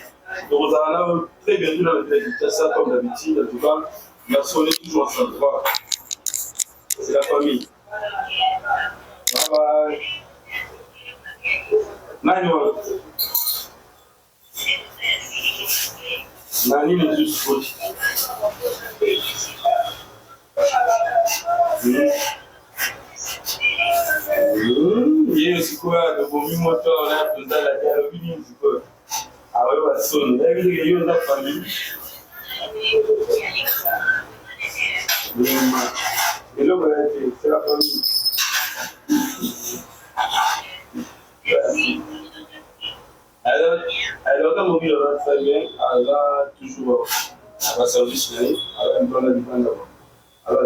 Donc, vous allez très bientôt dans le télévision, ça comme d'habitude. En tout cas, merci, on est toujours ensemble. Voilà. C'est la famille. Bye bye. Nani ni juste coach. Yeye siku ya dogomi moto na tunzala ya bini siku. Awe wasoni. Hivi hiyo ndo family. Hello brother, c'est la famille. Alors dans mon vie là très bien, alors toujours à la service là, alors un peu la demande. Alors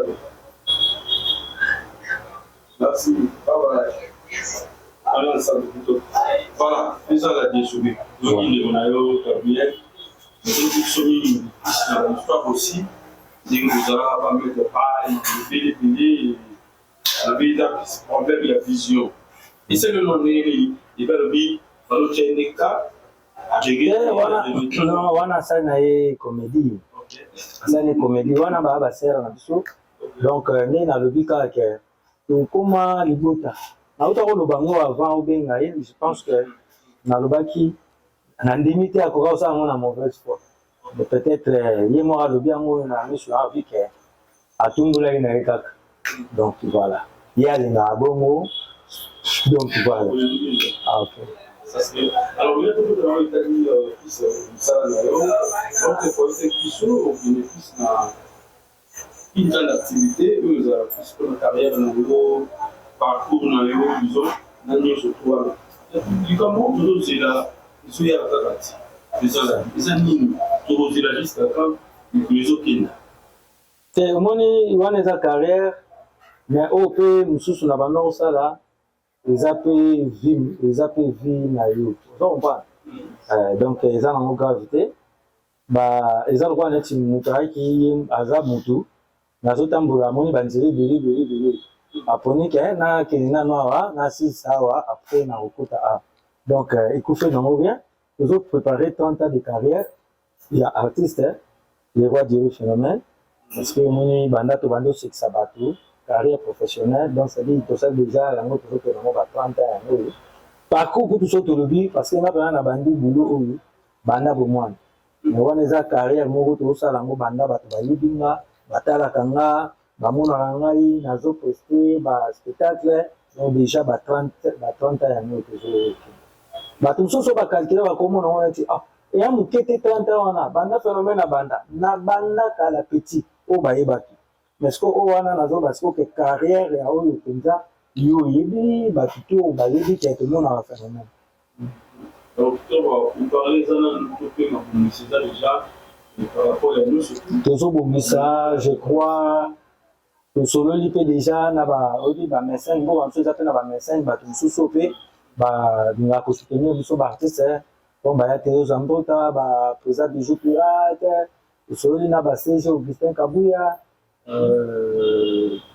merci. Bye bye. Alors ensemble plutôt. Voilà, c'est ça la déchouée. Donc il est monayo Gabriel. Mais donc Somi l'histoire aussi. Dit que nous allons pas mettre paille, le véritable problème il y a vision. Et c'est le nom il va le dire dans le chaîne cas. Non, wana sana ye comédie. Sana comédie wana ba sera na biso. Donc ni na lobika ke comment libota. Na uta ko lobango avant ou benga ye, je pense que na lobaki na limité à quoi ça on a mauvaise foi. Mais peut-être ye mo lobi ngo na miso avec que atungula ina ekaka. Donc voilà. Il y a les bongo. Donc voilà. Ah ok. Alors, il y a beaucoup de gens qui sont ça là. Donc, il faut essayer qu'ils soient au bénéfice d'une grande activité. Eux, ils ont plus de carrière dans le parcours, dans le disons, dans le surtout. Du Cameroun, toujours, c'est là, ils sont à la partie. Les animaux, toujours, c'est là jusqu'à quand les autres. C'est au moins, ils ont des carrières, mais au pays, nous sommes sur la bande, ça là. Les appels vie na yo donc pas donc ils ont une gravité bah ils ont quoi net mutai qui azab mutu na zotambola moni banzeli beli aponi ke na kenina noa na si sawa après na okota a donc écoutez non bien ils ont préparé 30 ans de carrière il y a artiste les rois du phénomène parce que moni banda to bando c'est sabatu carrière professionnelle, donc ça dit tout ça déjà la moto que nous avons 30 ans. Parcours pour tout ça tout le vie parce que nous avons un bandi boulot banda pour moi. Mais on a une carrière moi tout ça la mo banda batu balibinga batala kanga bamona ngai nazo poster ba spectacle donc déjà 30 ans toujours. Batu so ba calculer ba comment on a dit ah et un mukete 30 ans na banda phénomène na banda kala petit au baebaki. Mais ce qu'on a dans parce que carrière et au Kenya, il bah plutôt bah il dit qu'il y a tout le monde à faire même. Donc vous parlez d'un peu mais c'est déjà par rapport à nous surtout. Toujours bon ça, je crois que solo il peut déjà na ba odi ba médecin bon en fait ça na ba médecin ba tout sous-sopé bah na ko soutenir biso ba artiste bon bah ya Théo Zambota ba président bijou pirate solo na ba CG Augustin Kabuya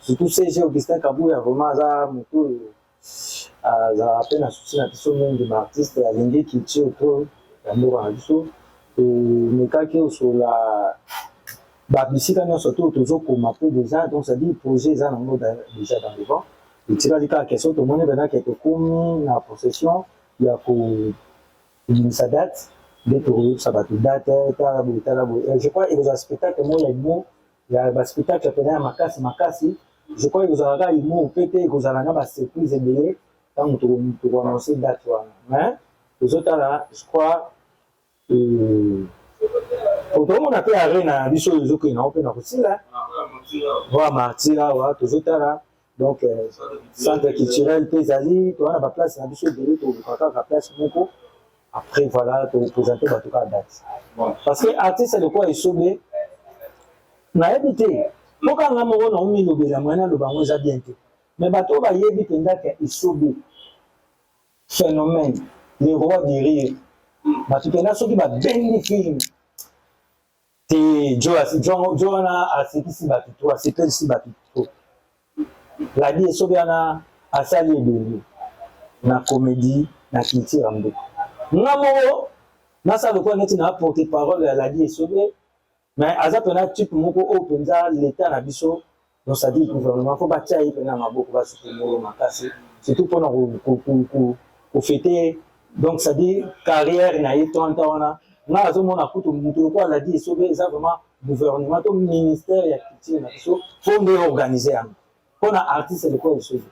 surtout CG Augustin Kabouya vraiment aza moto azala pe na susi na biso mingi baartiste alingi culture to ya mboka na biso emekaki osola babisika nyonso to tozokoma pe déjà donc ça dit projet eza nango déjà dans le vent etikali kaka question tomoni benaki tokomi na possession ya kobimisa date nde tokoyebisa bato date tala boye tala boye je crois ekozala spectacle moko ya imo ya baspectacle pena ya makasi makasi je crois ekozalaka imo pe te ekozala na basurprise ebele ntango tokoannonce date wana mais tozotala je crois tokomona mpe are na biso oyo ezokende nango mpe na kosila voa martir awa tozotala donc centre culturel mpe ezali towana baplace na biso ebele toluka kaka place moko après voilà toprésente bato kaka date parce que artiste lokwa esobe nayebi te mokanga moko na omilobela mwana aloba yango eza bien te mais bato oyo bayebi mpendaka esobe phénomène le roi du rire bato mpena soki babendi film te jo wana asekisi bato to asepelisi bato to ladi esobe wana asali ebele na comédie na culture ya mboka nga moko nasala lokola neti na porte parole ya ladi esobe mais aza mpena type moko oyo mpenza l'état na biso donc ça dit gouvernement fo batia ye mpena maboko basoutenir makasi surtout mpona kofete donc ça dit carrière na ye 30 ans wana nga azomona kutu moto lokola ladi esobe eza vraiment gouvernement to ministère ya culture na biso fo nde organise yango mpona artiste lokola esobe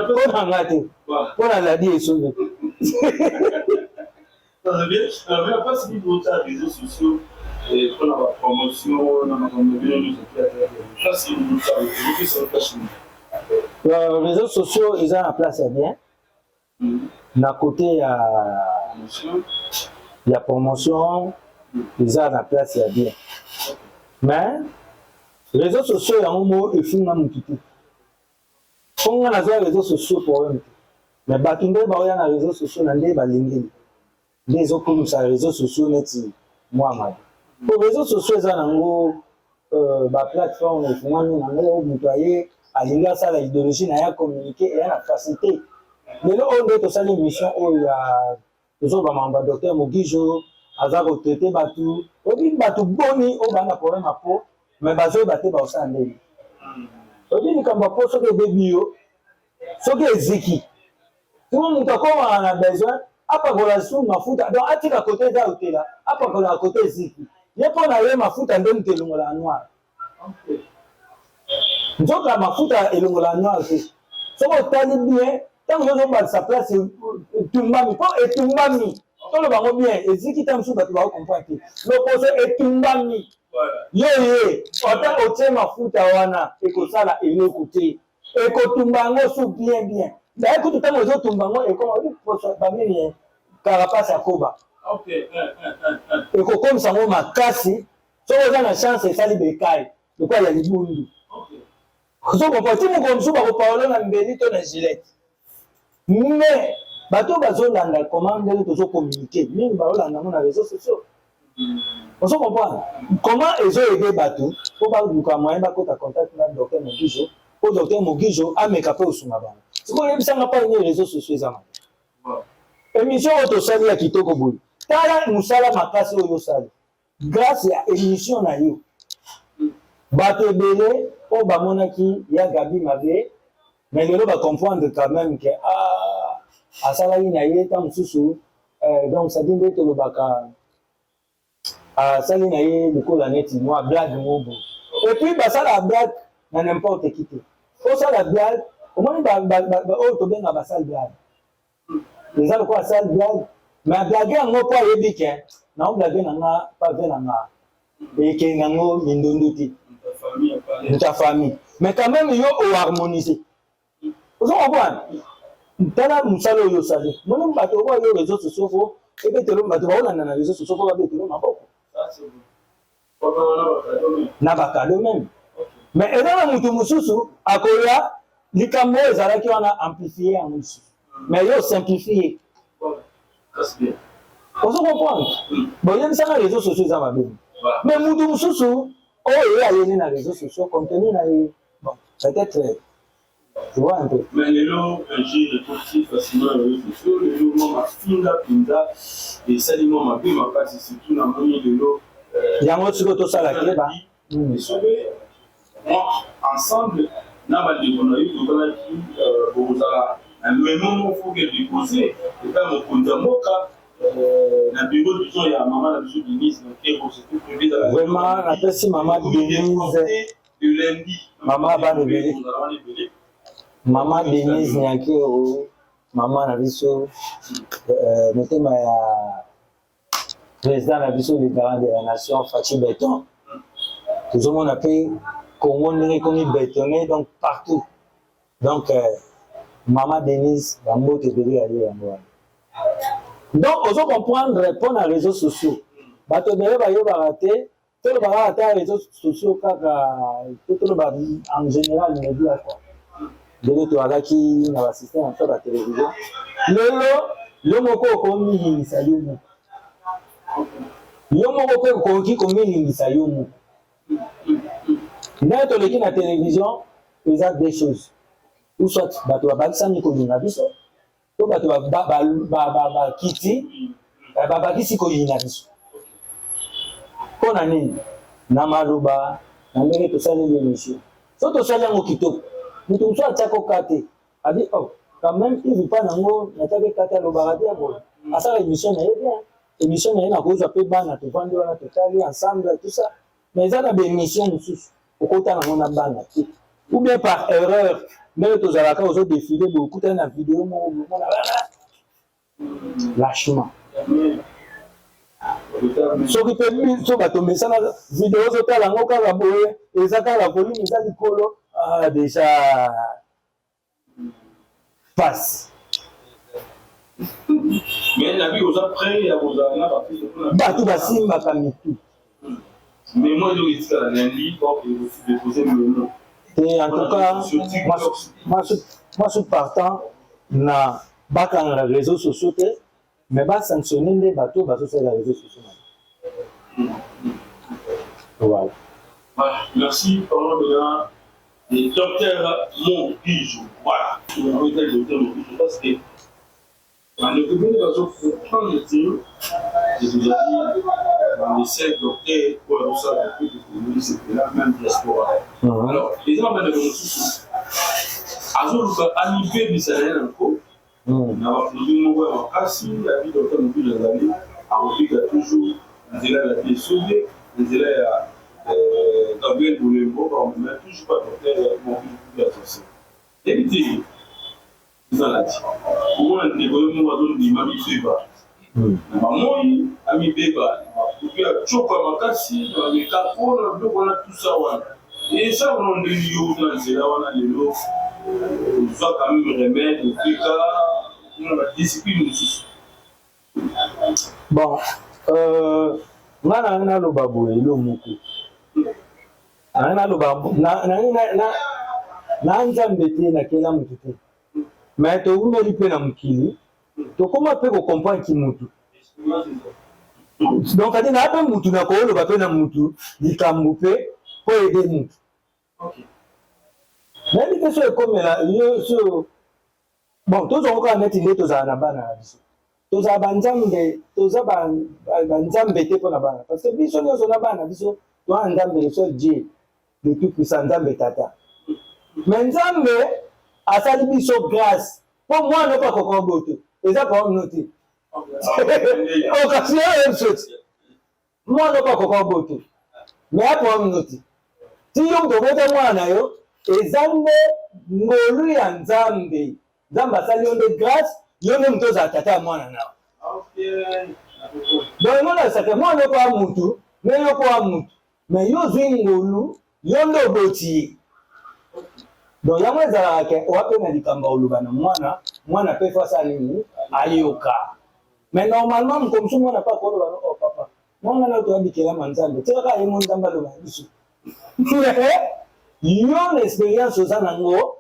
mpona nga te mpona ladi esobe mais pas si vous avez des réseaux sociaux pour la promotion, dans les réseaux sociaux, ils ont la place bien. D'un côté, il y a promotion, ils ont la place bien. Mais les réseaux sociaux, il y a un mot et film dans mon petit. On a les réseaux sociaux pour eux. Mais Batunde, il y a les réseaux sociaux, il y a les autres comme ça, les réseaux sociaux, moi, pour les réseaux sociaux, ils ont la plateforme, ils ont nettoyé, ils ont l'idéologie, ils ont communiqué, ils ont la facilité. Mais là, on a une mission où il y a le docteur Mogijo, ils ont retraité Batou, ils ont boni, ils ont un problème à peau, mais ils ont battu au sein de lui. Ils ont dit que les bébés, ceux qui Ziki, tout le monde a besoin. Apa kola su mafuta donc ati ka côté za hôtel apa kola côté ziki yepo na ye mafuta ndo mtelongola noir nzoka mafuta elongola noir c'est soko tali bien tant que on va sa place tumbami po etumbami to le bango bien eziki tam su bato ba comprendre l'opposé etumbami yo ye ota otie mafuta wana ekosala eloko te ekotumbango su bien d'ailleurs tout le temps aux autres tumbangos et comme pour ça famille carapace à koba et comme ça on m'a cassé so on a la chance et ça libéral de quoi il y a les bundu so on peut tout comme ça pour parler na mbeli to na gilet mais bato bazo landa comment de to communiquer même ba landa na réseaux sociaux on se comprend comment ils ont aidé bato pour pas du moyen ba ko ta contact na docteur Mogijo pour docteur Mogijo a me capé au sumaba c'est quoi il s'en pas les réseaux sociaux ça émission autosali ya kitoko boy tala musala makasi oyo sali grâce à émission na yo bato ebele o bamonaki ya Gabi Mabe mais lelo ba comprendre quand même que asalaki na ye ta mususu donc ça dit nde tolobaka asali na ye lokola neti moi blague mobo et puis basala blague na n'importe qui te osala blague omoni oyo tobenga basala blague eza lokola asala blague mais blague yango po ayebi ke nao blague nanga pave nanga ekei nango mindondo te ta famille mais quand même yo oharmonise ozo comprendre tala musala oyo osali moni bato oyo réseaux sociaux fo ebetelo bato baolanda na réseaux sociaux fo babetelo maboko na bakado même mais eza na mutu mosusu akoya likambo ezalaki wana amplifier yango mosusu mais yo simplifier ozo comprendre boyebisaka réseaux sociaux eza mabe mais mutu mosusu oh il y a les réseaux sociaux contenu na bon peut-être tu vois un peu mais les lots j'ai retrouvé facilement les réseaux sociaux les lots ma finga pinda et salimement ma vie ma passe surtout dans mon les lots yango siko to sala keba moi ensemble na ba de bono yi to na ki bozala mais non faut que déposer et pas mon compte moka na bureau disons il y a maman la biso Denise donc et pour c'était privé dans la vraiment la personne maman Denise le lundi maman ba libéré maman Denise nyaki o maman na biso motema ya président na biso le garant de la nation Fachi Béton toujours on appelle Congo ndenge komi bétonné donc partout donc maman Denise bango te beli ya yango donc ozo comprendre répondre à réseaux sociaux bato bele bayobaka te tolobaka ata réseaux sociaux kaka toloba en général média quoi ndenge toalaki na basystème en fait ya télévision lelo yo moko okomilingisa yo moko yo moko mpe okoki komilingisa yo moko ndenge toleki na télévision eza deux choses ou soit bato babakisami kolinga biso to bato bakiti babakisi koyina biso mpo na nini na maloba na ndenge tosaleli émission so tosali yango kitoko moto mosu atiako ka te abi oh quand même ivi mpa nango nataki kati alobaka te ya boye asala émission na ye bien émission na ye nakozwa mpe bana tovandi wana totali ensemble tout ça mais eza na baémission mosusu okota nango na bana te ou bien par erreur ndenge tozalaka ozodéfile boye okutani na video moko bomona lâchement soki mpe biso bato mesana video ozotala yango kaka boye eza kaka kolini eza likolo déjà passe mais la vie aux après ya bozala bato basimbaka mitu mais moi je dis à lundi pour que vous déposez le nom et en tout cas moi je partant na bakanga réseaux sociaux te mais basanctionner nde bato bazosala réseaux sociaux voilà merci pendant le docteur Monpijou voilà on va dire docteur Monpijou parce que dans le premier réseau pour prendre le tir je vous ai dit dans les 7 docteurs pour le ça c'est là même diaspora alors les gens de ressources azoluka anipe bisalé encore na bafundi moko ya makasi ya bi docteur Monpijou azali akofika toujours nzela ya vie sauvé nzela ya Gabriel Boulembo mais toujours pas docteur Monpijou associé évitez ils ont dit comment on développe mon zone d'imam Beba maman ami Beba puis choka makasi dans les capons on a tout ça et ça on dit yo dans nzela wana lelo on soit quand même remède puis on a discipline bon ngana na loba boye lo moko na loba na nzambe te na kela mutu te mais toumeli mpe na mokili tokoma mpe kocomprendre ki mutu donc adi na mpe mutu na kooloba mpe na mutu likambo mpe mpo ede mutu nayebi te so ekomela yo so bon tozongo kaka neti nde tozala na bana na biso tozala banzambe toza banzambe te mpo na bana parce que biso nyonso na bana biso toa nzambe le seul dieu le tout puissant nzambe tata mais nzambe asali biso grâce mpo mwana opo akoka boto eza problème no te okasi ya même chose mwana opo akoka boto mais ya problème no te ti yo tobota mwana na yo eza nde ngolu ya nzambe nzambe asali yo nde grâce yo nde moto ozala tata ya mwana nao donc ngo nasaka mwana opo ya mutu me yo opo ya mutu mais yo ozwi ngolu yo nde oboti ye donc yango ezalaka ke owa mpe na likambo oloba na mwana mpe fo asala nini ayoka mais normalement mokomosu mwana mpe akoloba o papa mwana na toyabikela nzambe tikaka ye mo nzambe aloba na biso yo na expérience oza nango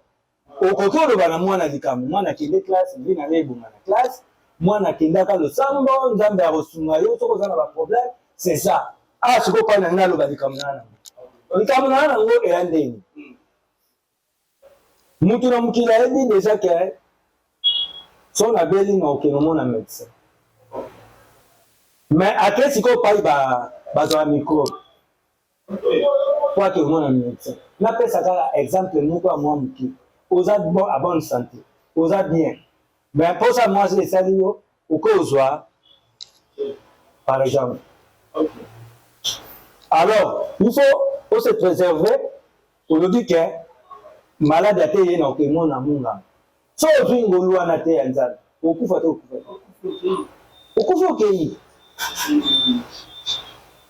okoki oloba na mwana likambo mwana akende classe mbi na ye ebonga na classe mwana akendaka losambo nzambe akosunga yo soki oza na baproblème c'est ça sikoyo mpa na ngai aloba likambo na nango likambo na yango eya ndeni mutu na mokili ayebi déjà ke so nabeli na okende omona médecin mais ake sikoyo pai bato ya microbe po ake omona médecin napesa kaka exemple moko ya mwa mokili oza a bonne santé oza bien mais mposa mwasi esali yo okozwa par exemple. Alors, il faut se préserver aujourd'hui que malade a été na okemo na munga. So vingo luwa na te anzana. Okufa to okufa. Okufa okei.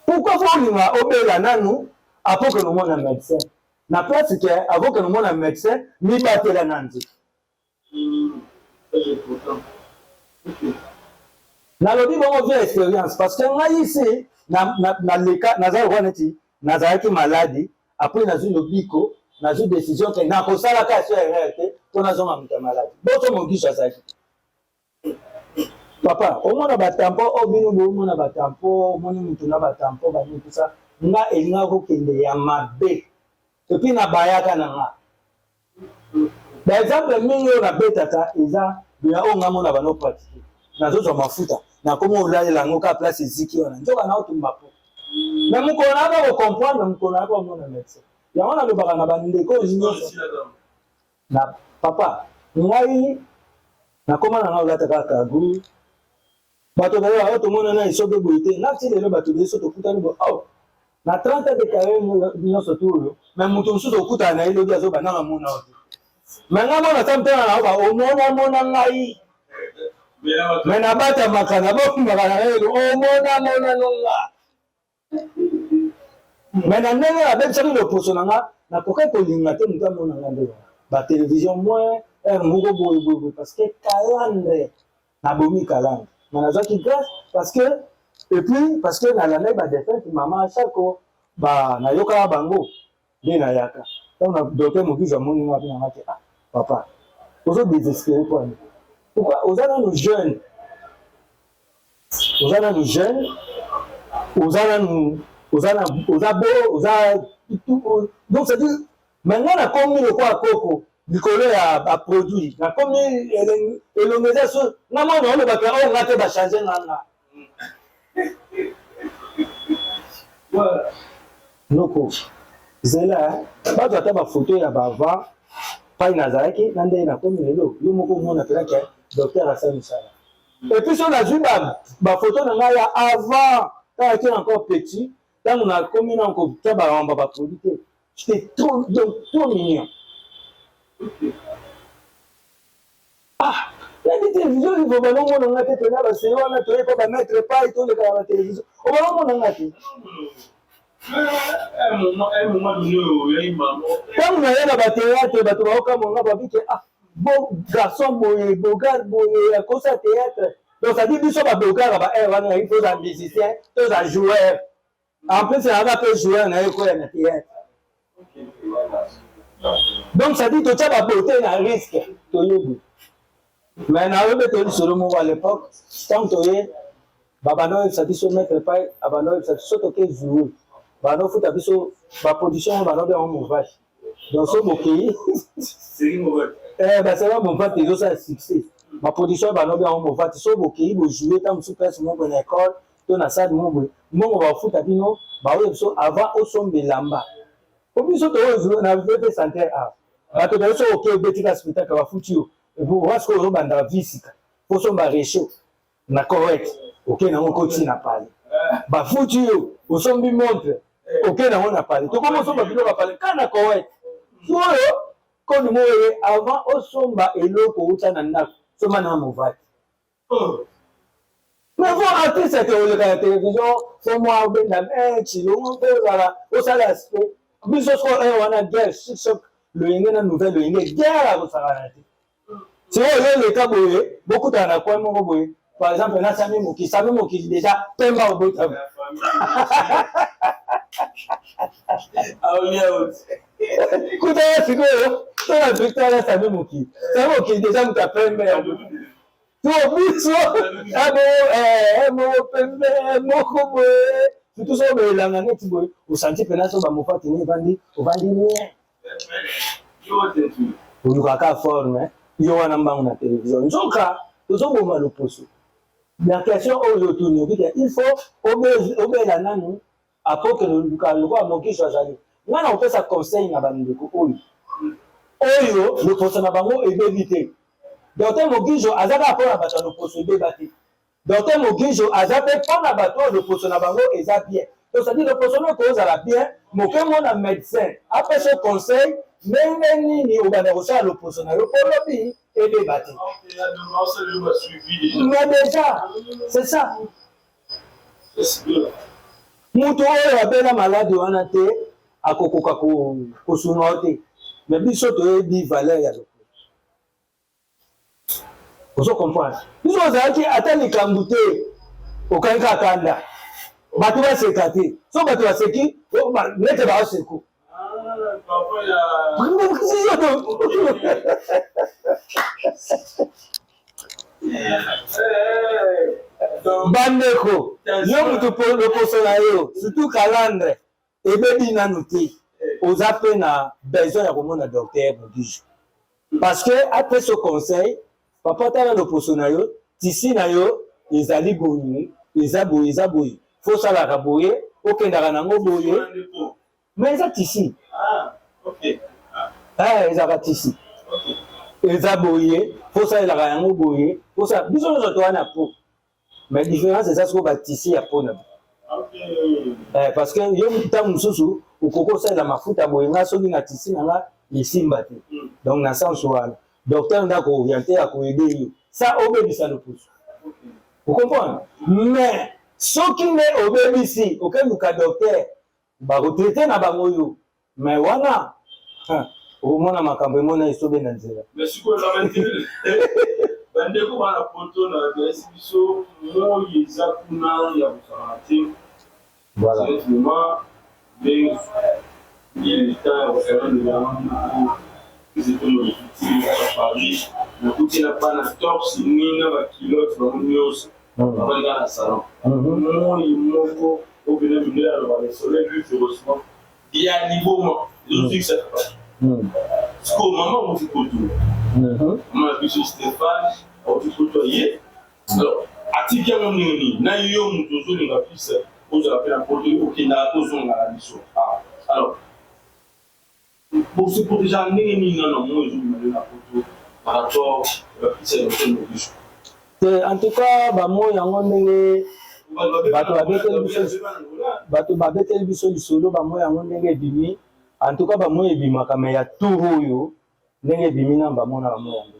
Pourquoi faut nga obela nanu après que nous mona médecin. Na place que avant que nous mona médecin, mi batela nanzi. Na lobby bon vie expérience parce que moi ici na le cas naza waneti nazaki maladie après nazu lobiko nazu décision que na ko sala ka sur RRT to nazo mamuta maladie boto mongisha saki papa au moins ba tampon au bino bo mona ba tampon moni mutu na ba tampon ba ni tout ça nga elinga ko kende ya mabe et puis na bayaka na nga par exemple mingi na betata eza bien o nga mona ba no pratiquer nazo zo mafuta na komo ulale la ngoka place eziki wana njoka na otumba po mais mukona ba comprendre mukona ba mona médecin ya wana lo baka na bandeko nyonso na papa ngai na koma na ngala taka kagu bato ba yo to mona na isobe boite na ti lelo bato beso to kutani bo au na 30 de carré nyonso tu mais mutu nsu to kutana na ile dia zo banana mona ote mais ngamo na tampe na ba o mona ngai mais na bata makana bo makana elo o mona nonga mais na ndenge ya bête sali le poso nanga na koka ko linga te muta mona ngande ba télévision moins moko boye parce que calendrier na bomi calendrier mais na zaki grâce parce que et puis parce que na la ba défunte maman chako ba na yoka bango de na yaka donc na docteur mobiza moni ngwa na mate ah papa ozo désespéré quoi. Pourquoi aux nos jeunes, donc c'est dire maintenant on a commis le quoi coco du collet à produit on a commis et le média sur non le bateau on a été changer nana non c'est là pas de ta photo ya bava pas nazaraki nande na commis le yo moko mona pela que docteur Hassan Sala. Et puis, on a vu ma photo de Naya avant, quand j'étais encore petit, quand on a commis encore on va produire. J'étais trop mignon. Ah, il y a des télévisions, il faut vraiment qu'on a été là, c'est on a trouvé pas mettre pas et tout le cas la télévision. On va vraiment on a été. Un moment donné, il y a une maman. Quand on a eu la batterie, on a dit que ah. Bon garçon boye bogar boye à cause de théâtre donc ça dit biso ba bogar ba wana il faut un musicien tous un joueur en plus ça va pas jouer na école na théâtre donc ça dit to taba beauté na risque to yobu mais na webe to solo mo à l'époque tant to ye baba no ça dit so mettre pas abano ça so to ke jouer ba no futa biso ba production ba no be en mouvage donc so moki c'est mauvais bah c'est là mon frère qui a succès ma production va bien mon frère so boki bo jouer tant super mon bonne école to na ça mon va foutre bino ba oui so avant au son belamba au plus so to jouer na veut santé ah ba to so OK betika spectacle va foutu et vous voir ce que on banda visika pour son ba réchaud na correct OK na on continue na parler ba foutu au son bi montre OK na on a parlé to comment so ba bino ba parler kana correct so quand nous avant au somba et l'eau pour utana na soma na movati mais vous arrêtez cette la télévision faut moi benda chilo on peut voilà au sala aspect biso so wana guerre sur le yenge na nouvelle le yenge guerre au sala c'est le cas boye beaucoup dans la quoi mon boye par exemple na sami moki déjà pemba au bout Écoutez, c'est quoi? Tu as vu que ça me moquille. C'est moi qui déjà me t'appelle merde. Tu as vu ça? Ah bon, mon pembe, mon combo, Tout ça, au senti pénal, on va tenir, on va dire, on va forme, il y a un télévision. Donc, nous avons le poste. La question aujourd'hui, il faut obéir la nanu, après que le roi Moki soit allé. Moi, on peut ça conseil na bandeko oyo. Oyo, le poste na bango est évité. Docteur Mogijo, azaka pour la bataille, le poste est débattu. Docteur Mogijo, azaka pour la bataille, le poste na bango est bien. Donc, ça dit le poste na cause à la bien, moké mon médecin. Après ce conseil, même ni au banarosha le poste na le polobi est débattu. Mais déjà, c'est ça. Mutu oyo abela malade wana te akokoka kosunga te. Mais biso toyebi valeur ya lopo. Ozo comprendre. Biso ozalaki ata likambo te okangi kanda. Bato baseka te. So bato baseki nete baoseko. Bandeko, yo mutu po loposo na yo, surtout calandre, ebebi nanu te. Oza pe na besoin ya komona docteur Mogijo. Parce que après ce conseil, papa tala loposo na yo, tisi na yo, ezali boye, eza boye. Faut salaka boye, okendaka nango boye. Mais eza tisi. Ah, ok. Ezaka tisi. Eza boye, faut salaka yango boye. Faut ça, biso nous to wana po. Mais différence c'est ça ce qu'on va tisser à peau. Parce que yo muta mususu ukoko ça la mafuta boyenga soki na tisi nanga isimba te. Donc na sens wana docteur ndako orienté à ko aider yo. Ça obébisa le pouce. Vous comprenez? Mais soki ne obébisi aucun muka docteur ba retraité na bango yo. Mais wana au mona makambo mona isobe na nzela. Mais siko la mentire. Bandeko bana poto na biso mo yeza kuna ya busarati. Voilà. C'est vraiment mais il est temps de faire le ils étaient modifiés à Paris. Na kuti na pana torse ni na kilote na news. On va dans la salon. Mo imoko au bien de la soleil lui férocement. Il y a niveau je dis que ça passe. Parce que maman on dit tout. Maman a vu Stéphane on dit côtoyer. Alors atiki mon nini na yo mutozo ni la fils on appelle un produit au Kenya posons la mission. Alors pour se protéger nini non moi je me la photo par rapport à la fils de Mogijo. En tout cas ba mo yango ndenge bato babeteli biso lisolo ba mo yango ndenge bimi. En tout cas ba mo ebimaka me ya turu yo ndenge bimi na ba mo na ba mo yango.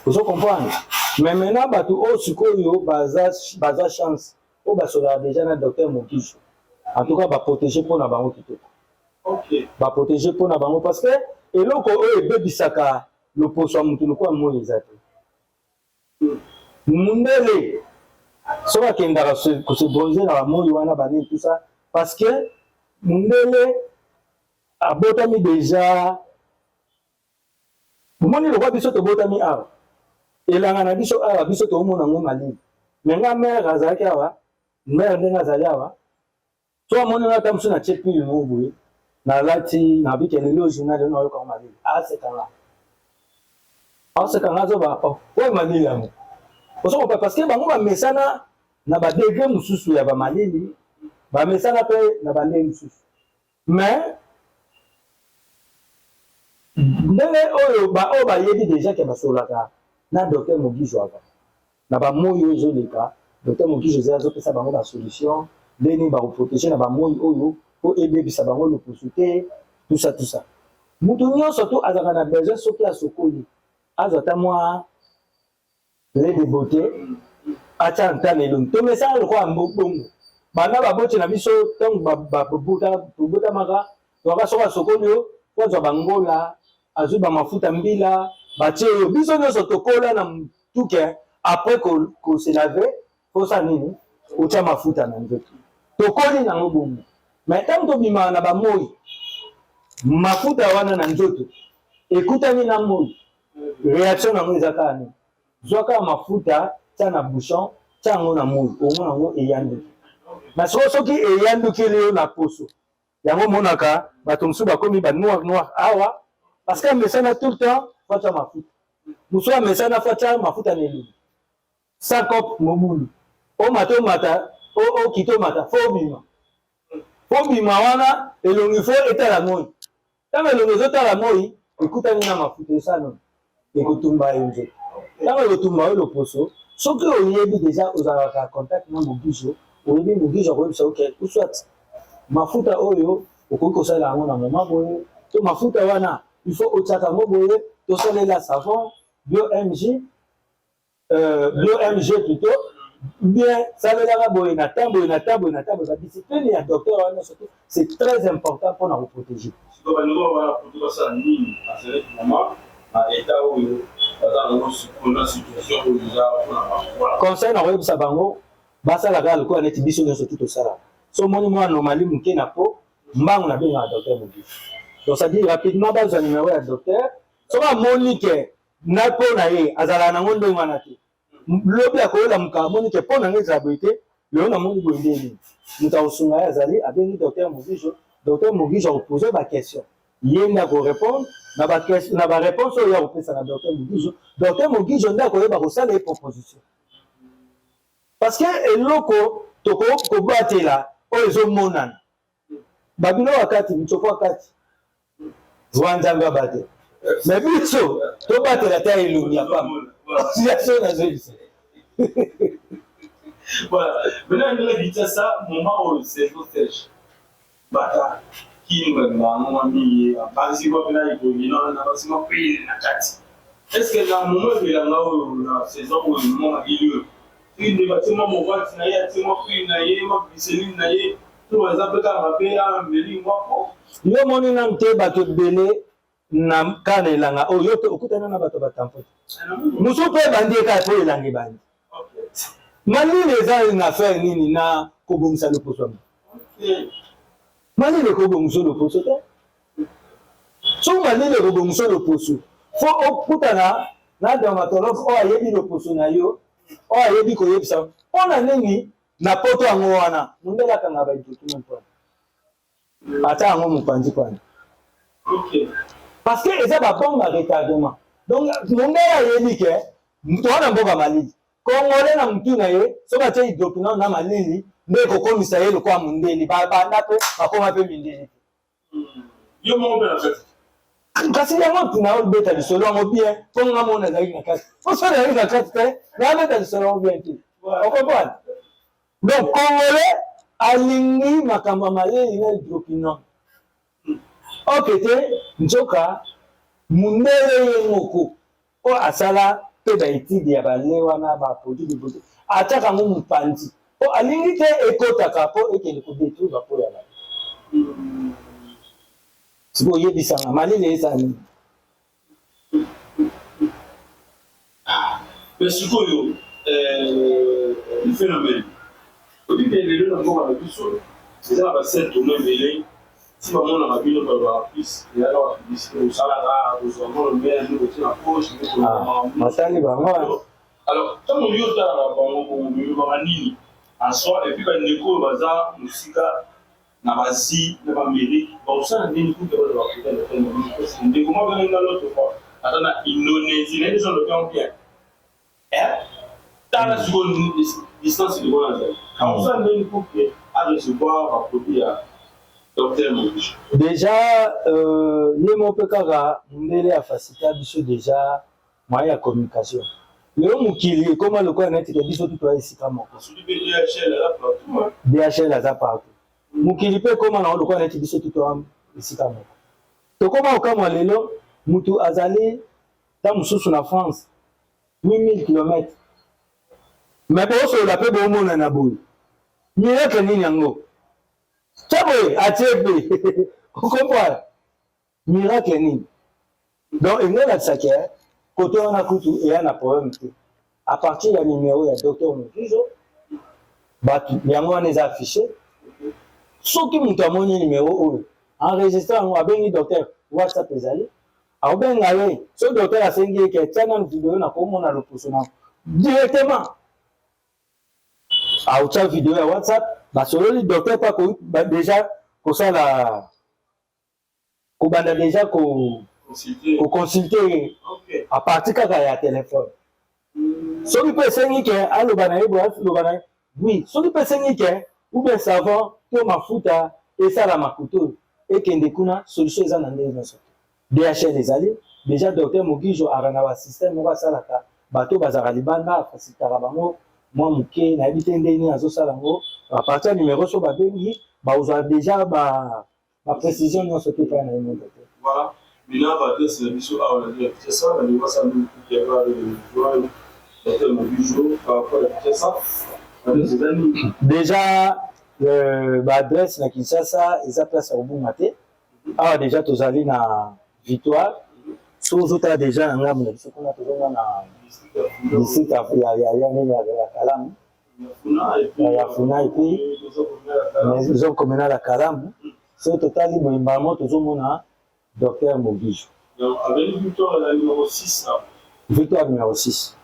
Vous comprenez? Mais maintenant, bato au sikoyo baza chance. O basola déjà na docteur Mogijo. En tout cas, ba protéger pour na bango kitoko. OK. Ba protéger pour na bango parce que eloko o ebebisaka le poso mutu ko mo ezate. Mundele. So ba kendaka ko se bronzer na mo wana ba tout ça parce que mundele abotami déjà moni le roi biso to botami awa. Elanga na biso awa biso to mona ngo mali. Menga mère azaki awa, mère ndenga azali awa. So moni na tamsu na chepi yo boye. Na lati na bikele lo journal no yo ka mali. C'est quand zo ba oh, ouais mali là. Parce que parce que bango ba mesana na ba degré mususu ya ba malili. Ba mesana pe na ba ndenge mususu. Mais ndenge oyo ba yebi déjà ke basolaka na docteur Mogijo ava na ba moyo ezoleka docteur Mogijo zo pesa bango ba solution ndeni ba protéger na ba moyo oyo po ebebisa bango le pousser tout ça mutu nyonso to azaka na besoin soki asokoli azata moi les de beauté acha ntanelo to mesa le kwa mbongo bana ba boche na biso tant ba buta maka to ba soka sokoli yo kwa bangola azuba mafuta mbila batie yo biso nyonso tokola na tuke après ko se laver faut ça nini ucha mafuta na nzoto tokoli na ngobongo mais tant to bima na ba moi mafuta wana na nzoto ekutani na moi réaction na moi ezaka ni zoka mafuta tia na bouchon tia ngo na moi o ngo ngo eyande mais soki eyandukeli yo na poso yango monaka bato mosusu bakomi noir awa parce que amesana tout le temps fatia mafuta mosusu amesana fatia mafuta na elongi sakope mobulu omata okita omata fo bima wana elongi fo etala moi ntango elongi ezotala moi ekutani na mafuta esanono ekotumba yo nzoto ntango ekotumba yo loposo soki oyebi deja ozalaka contact na mogiso oyebi mogiso akoyebisa oke uswat mafuta oyo okoki kosalela yango na moma boye to mafuta wana il faut otiaka yango boye tosalela savon bio-mg plutôt bien salelaka boye na tamboye badiscipline ya docteur wana surtout c'est très important mpona koprotéger conseil na koyebisa bango basalaka lokola neti biso nyonso tu tosalaka so moni mwa anomalie moke na po mbangu na bengaka docteur mobiso donc ça dit rapidement bazwa numéro ya docteur soki amoni ke na mpo na ye azalaka nango ndenge wana te lobi akoyola mokaa amoni ke mpo nanga ezala boye te lelo namoni boye nde nini moto akosunga ye azali abengi docteur mobiso akopose baquestion ye nde akorépondre na baréponse oyo akopesa na docteur mogiso nde akoyeba kosala ye proposition parce que eloko tokobatela oyo ezomonana babilo wakati bichoko wakati zwa nzambe abate me biso tobatela ta elongi ya pamba situation nazoyisa voilà maintenant ndenge bita ça moment oyo cerveau sèche bata kinga ngamo mami basi kwa bila ikongina na basi mapili na kati est-ce que na moment bila ngao na saison oyo moment ilio ndi batima mobati na ye atima kwi na ye mabiseline na ye to azapeka mabe ya mbeli ngwapo yo moni na mte bato ebele na kana elanga oyo okutana na bato batampote musu mpe bandi eka po elanga ebandi malili eza na affaire nini na kobongisa loposo malili ekobongisa loposo te so malili ekobongisa loposo fo okutana na dermatologue oyo ayebi loposo na yo oyo ayebi koyebisa mpona nini na poto yango wana mondele akanga baidokima mpona ata yango mopanzi kwana parce que eza babonga retardement donc mondele ayebi ke moto wana mboka malili kongole na mutu na ye soki atie hydroquinone na malili nde ekokomisa ye lokola mondeli babanda mpe bakoma mpe mindeli yo moko mpe na kati kasi yango mpuna obeta lisolo yango bien mpo nga mona ezalaki na kati poso ezalaki na kati te nabeta lisolo yango bien te okopwana donc kongole alingi makambo ya malili na hydroquinone oke te nzoka mundele ye moko oyo asala mpe baétude ya bale wana baproduit de beauté atiaka yango mopanzi mpo alingi te ekotaka mpo ekende kodétruire bapo ya bale siko oyebisanga malili eza nini mais sikoyo phénomène obi ke lelo na mboka na biso eza na basymptôme ebele si bamonaka bino baartiste ezala bapublicité osalaka kozwa mona mbele ndenge otina poche matali bango alors ntango yo otalaka bango oyobaka nini en soi epuis bandeko oyo baza mosika na bazi na bamérike baosala nini kuke baza bakota ndeko mwa benenga l'autre fois ata na indonésie na yeso lopian bien tala sikoyo distance likolo nazali aosala nini kuke arecevoir baproduit ya docteur Mobiso déjà ye mo mpe kaka mondele afasita biso déjà moyen ya communication lelo mokili ekoma lokola neti ke biso tutoya esika moko DHL aza partout mokili mpe ekoma nango lokola neti biso tutoya esika moko tokoma kokamwa lelo mutu azali ta mosusu na France 8000 km me boosolola mpe boomona na boye miracle nini yango Chaboy, Achebi, vous comprenez? Miracle ni. Donc, il y a ça qui est, côté on a coutu et on a problème. À partir du numéro, il y a docteur Mobiso, il y a moi les affichés. Ceux qui m'ont amené le numéro, enregistrant, on a bien dit docteur, WhatsApp est allé. Alors, bien, ce docteur a fait une vidéo, on a comme on a le poussé directement. À WhatsApp vidéo à WhatsApp. basololi docteur pa déjà kosala kobanda déjà koconsulte à partir kaka ya téléphone soki mpe esengi ke aloba na ye boye aloba na ye oui soki mpe esengi ke ou bien savon to mafuta esala makutu ekende kuna solution eza na ndenge nyonso DHL ezali déjà docteur Mogijo arana ba système moko asalaka bato bazalaka libanda afasilitaka bango mwa moke nayebi te ndenge azosala yango à partir ya numéro so babengi baozwa déjà baprécision nyonso te epai na ye mo docteur. Voilà. Maintenant, l'adresse de l'émission A, on a dit c'est ça, on a dit ça, nous, qui est là, le docteur Mogijo, par rapport à ça. Déjà, l'adresse na Kinshasa, eza place à Obunga te. Awa déjà tozali na Victoire. Sozota déjà na ngambo biso kuna tozonga na district ya Kalamu. Ya Funa et puis maison communale à Kalamu. So totali boyembamo tozomona docteur Mogijo. Donc avec Victoire la numéro 6 là. Victoire numéro 6.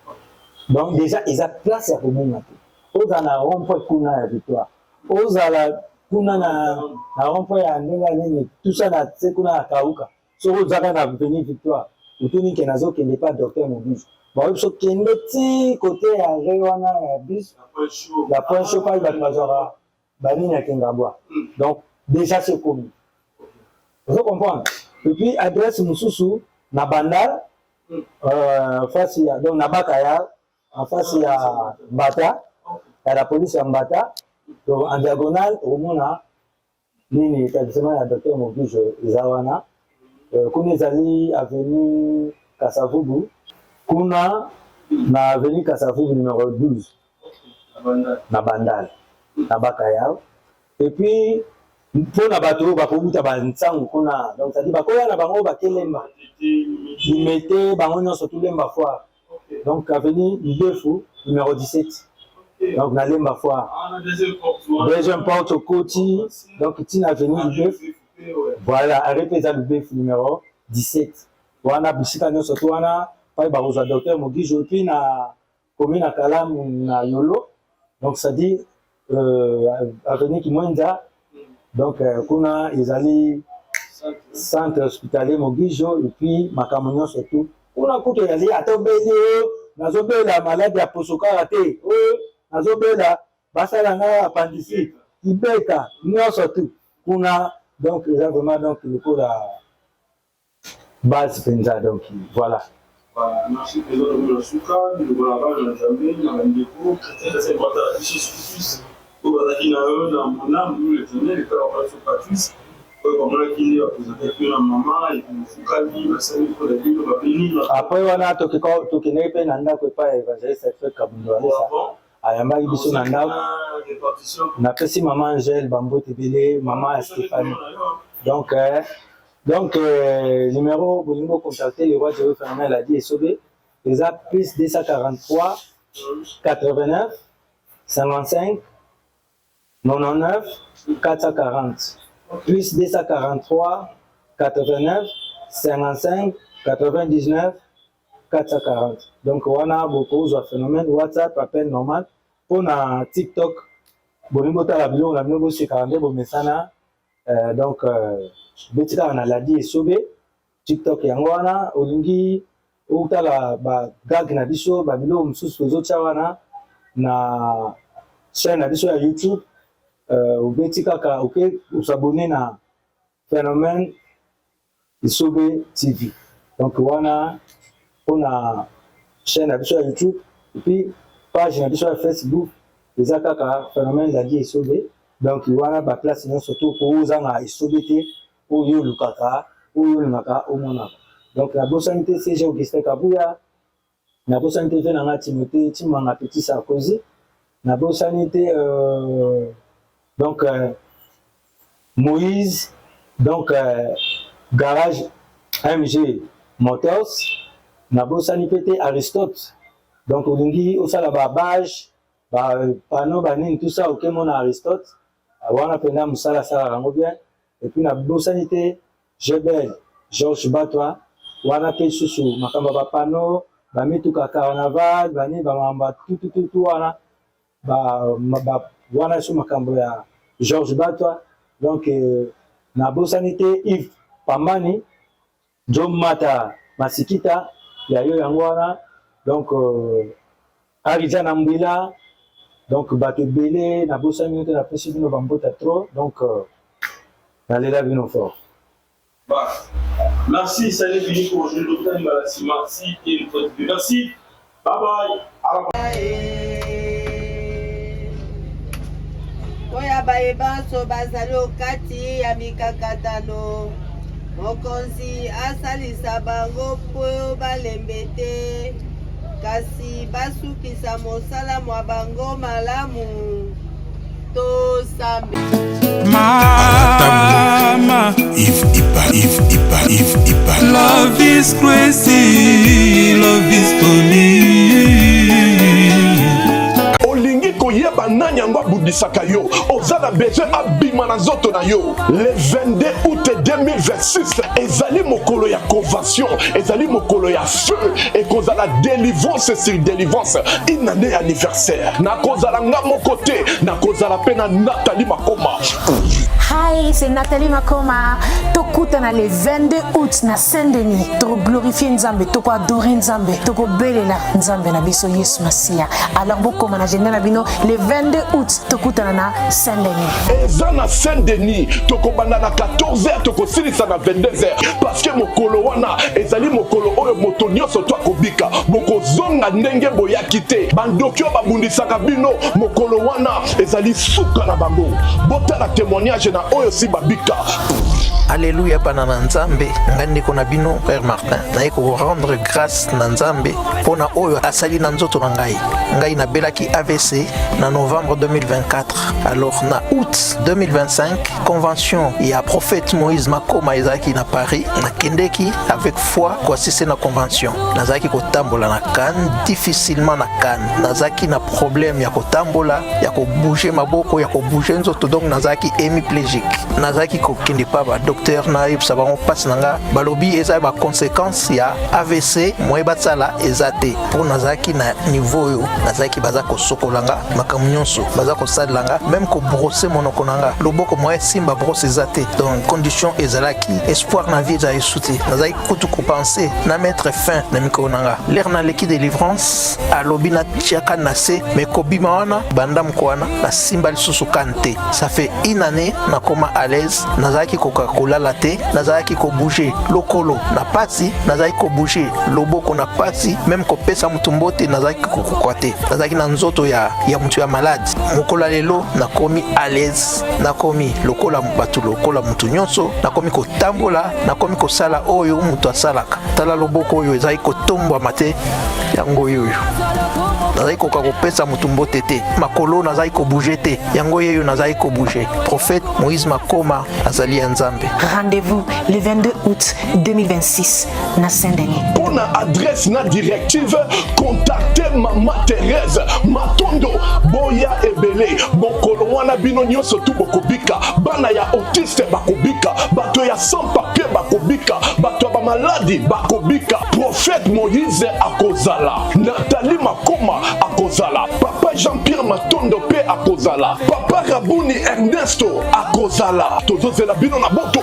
Donc déjà eza place ya Obunga te. Oza na rond-point kuna ya Victoire. Ozala kuna na rond-point ya ndenga nini tout ça na tse kuna ya Kauka. So ozaka na venir Victoire. Utuni ke nazo kende pas docteur Mogijo. Bon so kende ti côté ya Rewana ya bis. La point chaud pas ba mazora bani ya Kengabwa. Donc déjà c'est commun. Vous comprenez? Et puis adresse Mususu na Bandal face ya donc na Bakaya en face ya Mbata. À la police à Mbata, donc en diagonale, au Mona, nini établissement ya docteur Mogijo Zawana, kuna ezali avenue Kasavubu, kuna na avenue Kasavubu numéro 12, na Bandal, na Bakaya. Et puis, pour na bateau, bakobuta bansangu kuna, donc ça dit bakoya na bango bakelemba, limité bango nyonso tout lemba foire. Donc avenue Ndefu numéro 17. Donc, na lemba foire. Deuxième porte au Koti. Donc, tu n'as venu du bœuf. Voilà, arrêtez à le bœuf numéro 17. Voilà, bisika nous surtout on a pas baroza docteur Mogijo puis na commune à Kalam na Yolo. Donc, ça dit avenue Kimwenza. Donc, kuna izali centre hospitalier Mogijo et puis makamonyo surtout. Kuna kuke yali atobeli nazobela malade ya posokara te. Nazobela basala nga appendicite ibeka nyonso tu kuna donc eza vraiment donc le cours la base penza donc voilà. Merci président de la Souka, de la Val de la Zambie, de la Ndeko, c'est important la fiche pour bazaki na eux dans mon âme nous le tenir et faire la sur Patrice comme là qui est vous avez la maman et puis Souka dit la salle pour la ville va venir après wana tokene pe na ndako pa évangéliste fait kabundo alisa ayambaki biso na ndako napesi mama Angèle Bambote Bele mama Stéphanie donc numéro bolingo contacter le roi Jéhovah Fernand a dit Esobé eza plus 243 89 55 99 440 plus 243 89 55 99 440. Donc, on a beaucoup de phénomènes. WhatsApp, appel normal. Pour na TikTok, on a mis 42 messages. Donc, on a la dit Sobé. TikTok, Yangwana, Olingi, Outala, Gag Nabiso, Babilo, Msus, Zochawana, na chaîne Nabiso à YouTube. Betika, ok, vous s'abonnez na phénomène Sobé TV. Donc, on a chaîne sur YouTube et puis page sur Facebook les akaka phénomène la vie sauvé donc il y a ba place non surtout pour aux anga sauvé pour yo lukaka pour yo naka omona donc la bosanité c'est Augustin Kabuya la bosanité fait na Timothée Timanga Petit Sarkozy la bosanité donc Moïse donc garage MG Motors na bosani pété Aristote donc olingi osala ba badge ba panneau ba nini tout ça OK mon Aristote wana pena musala sala rango bien et puis na bosani té Jebel Georges Batwa wana pe susu makamba ba panneau ba mituka carnaval ba ni ba mamba tout wana ba wana so makambo ya Georges Batwa donc na bosanité Yves Pambani John Mata Masikita ya yo yango wana donc Arizana Mbila donc bato belé na bosanité na pesi bino bambota trop donc na lela bino fort. Bah, merci, ça est fini pour aujourd'hui. Merci et merci. Bye bye. Oya bayebanso bazali okati ya mikakatano mokonzi asalisa bango po balembe te kasi basukisa mosala mwa bango malamu tosambe Mama, if love is crazy, love is funny. Olingi koyeba nani yango abudisaka yo ozala besoin abima na nzoto na yo. Le 22 août 2026 ezali mokolo ya convention, ezali mokolo ya feu et kozala délivrance sur délivrance, une année anniversaire. Na kozala nga moko te, na kozala pe na Nathalie Makoma. Hi, c'est Nathalie Makoma. Tokutana le 22 août na Saint-Denis. Toko glorifier Nzambe, toko adorer Nzambe, toko belela Nzambe na biso Yesu Masia. Alors bokoma na agenda na bino le 22 août tokutana na Saint-Denis. Eza na Saint-Denis, toko banda na 14h, toko silisa na 22h parce que mokolo wana ezali mokolo oyo moto nyonso to akobika. Boko zonga ndenge boyaki te. Bandokyo babundisaka bino mokolo wana ezali suka na bango. Botala témoignage na oyo si babika. Alléluia banana Nzambe ngandi kona bino Père Martin na eko rendre grâce na Nzambe pona oyo asali na nzoto na ngai na belaki AVC na novembre 2024 alors na août 2025 convention ya prophète Moïse Makoma ezaki na Paris na kendeki avec foi kwa sisi na convention nazaki kotambola na Cannes difficilement na Cannes nazaki na problème ya kotambola ya ko bouger maboko ya ko bouger nzoto donc nazaki hémiplégique nazaki ko kindi pa ba docteur na yeb sabango passe nanga balobi eza ba conséquence ya AVC moyeba tsala ezate pour nazaki na niveau yo nazaki baza ko sokolanga makamunyoso baza ko sadlanga même ko brosser monoko nanga loboko moye simba brosse ezate donc condition ezalaki espoir na vie za esouté nazaki kutu ko penser na mettre fin na mikolo nanga l'air na leki délivrance alobi na tiaka na se mais kobima wana banda mkoana na simba lisusu kante ça fait une année na koma à l'aise nazaki kokakolala te nazaki ko bouger lokolo na pasi nazaki ko bouger loboko na pasi même ko pesa mutumbote nazaki kokokwate nazaki na nzoto ya mutu ya malade mokola lelo nakomi à l'aise nakomi lokola batu lokola mutu nyonso nakomi kotambola nakomi kosala oyo mutu asalaka tala loboko oyo ezaki kotombwa mate yango yoyo nazaki kokopesa mutumbote te makolo nazaki ko bouger te yango yoyo nazaki ko bouger prophète Moïse Makoma azali ya Nzambe. Rendez-vous le 22 août 2026 na Saint-Denis. Pour na adresse na directive contactez Maman Thérèse Matondo Boya Ebele bokolo wana bino nyonso tu bokobika bana ya autiste bakobika bato ya sans papier bakobika bato ba maladie bakobika prophète Moïse akozala Nathalie Makoma akozala papa Jean-Pierre Matondo pe akozala papa Rabuni Ernesto akozala tozozela bino na boto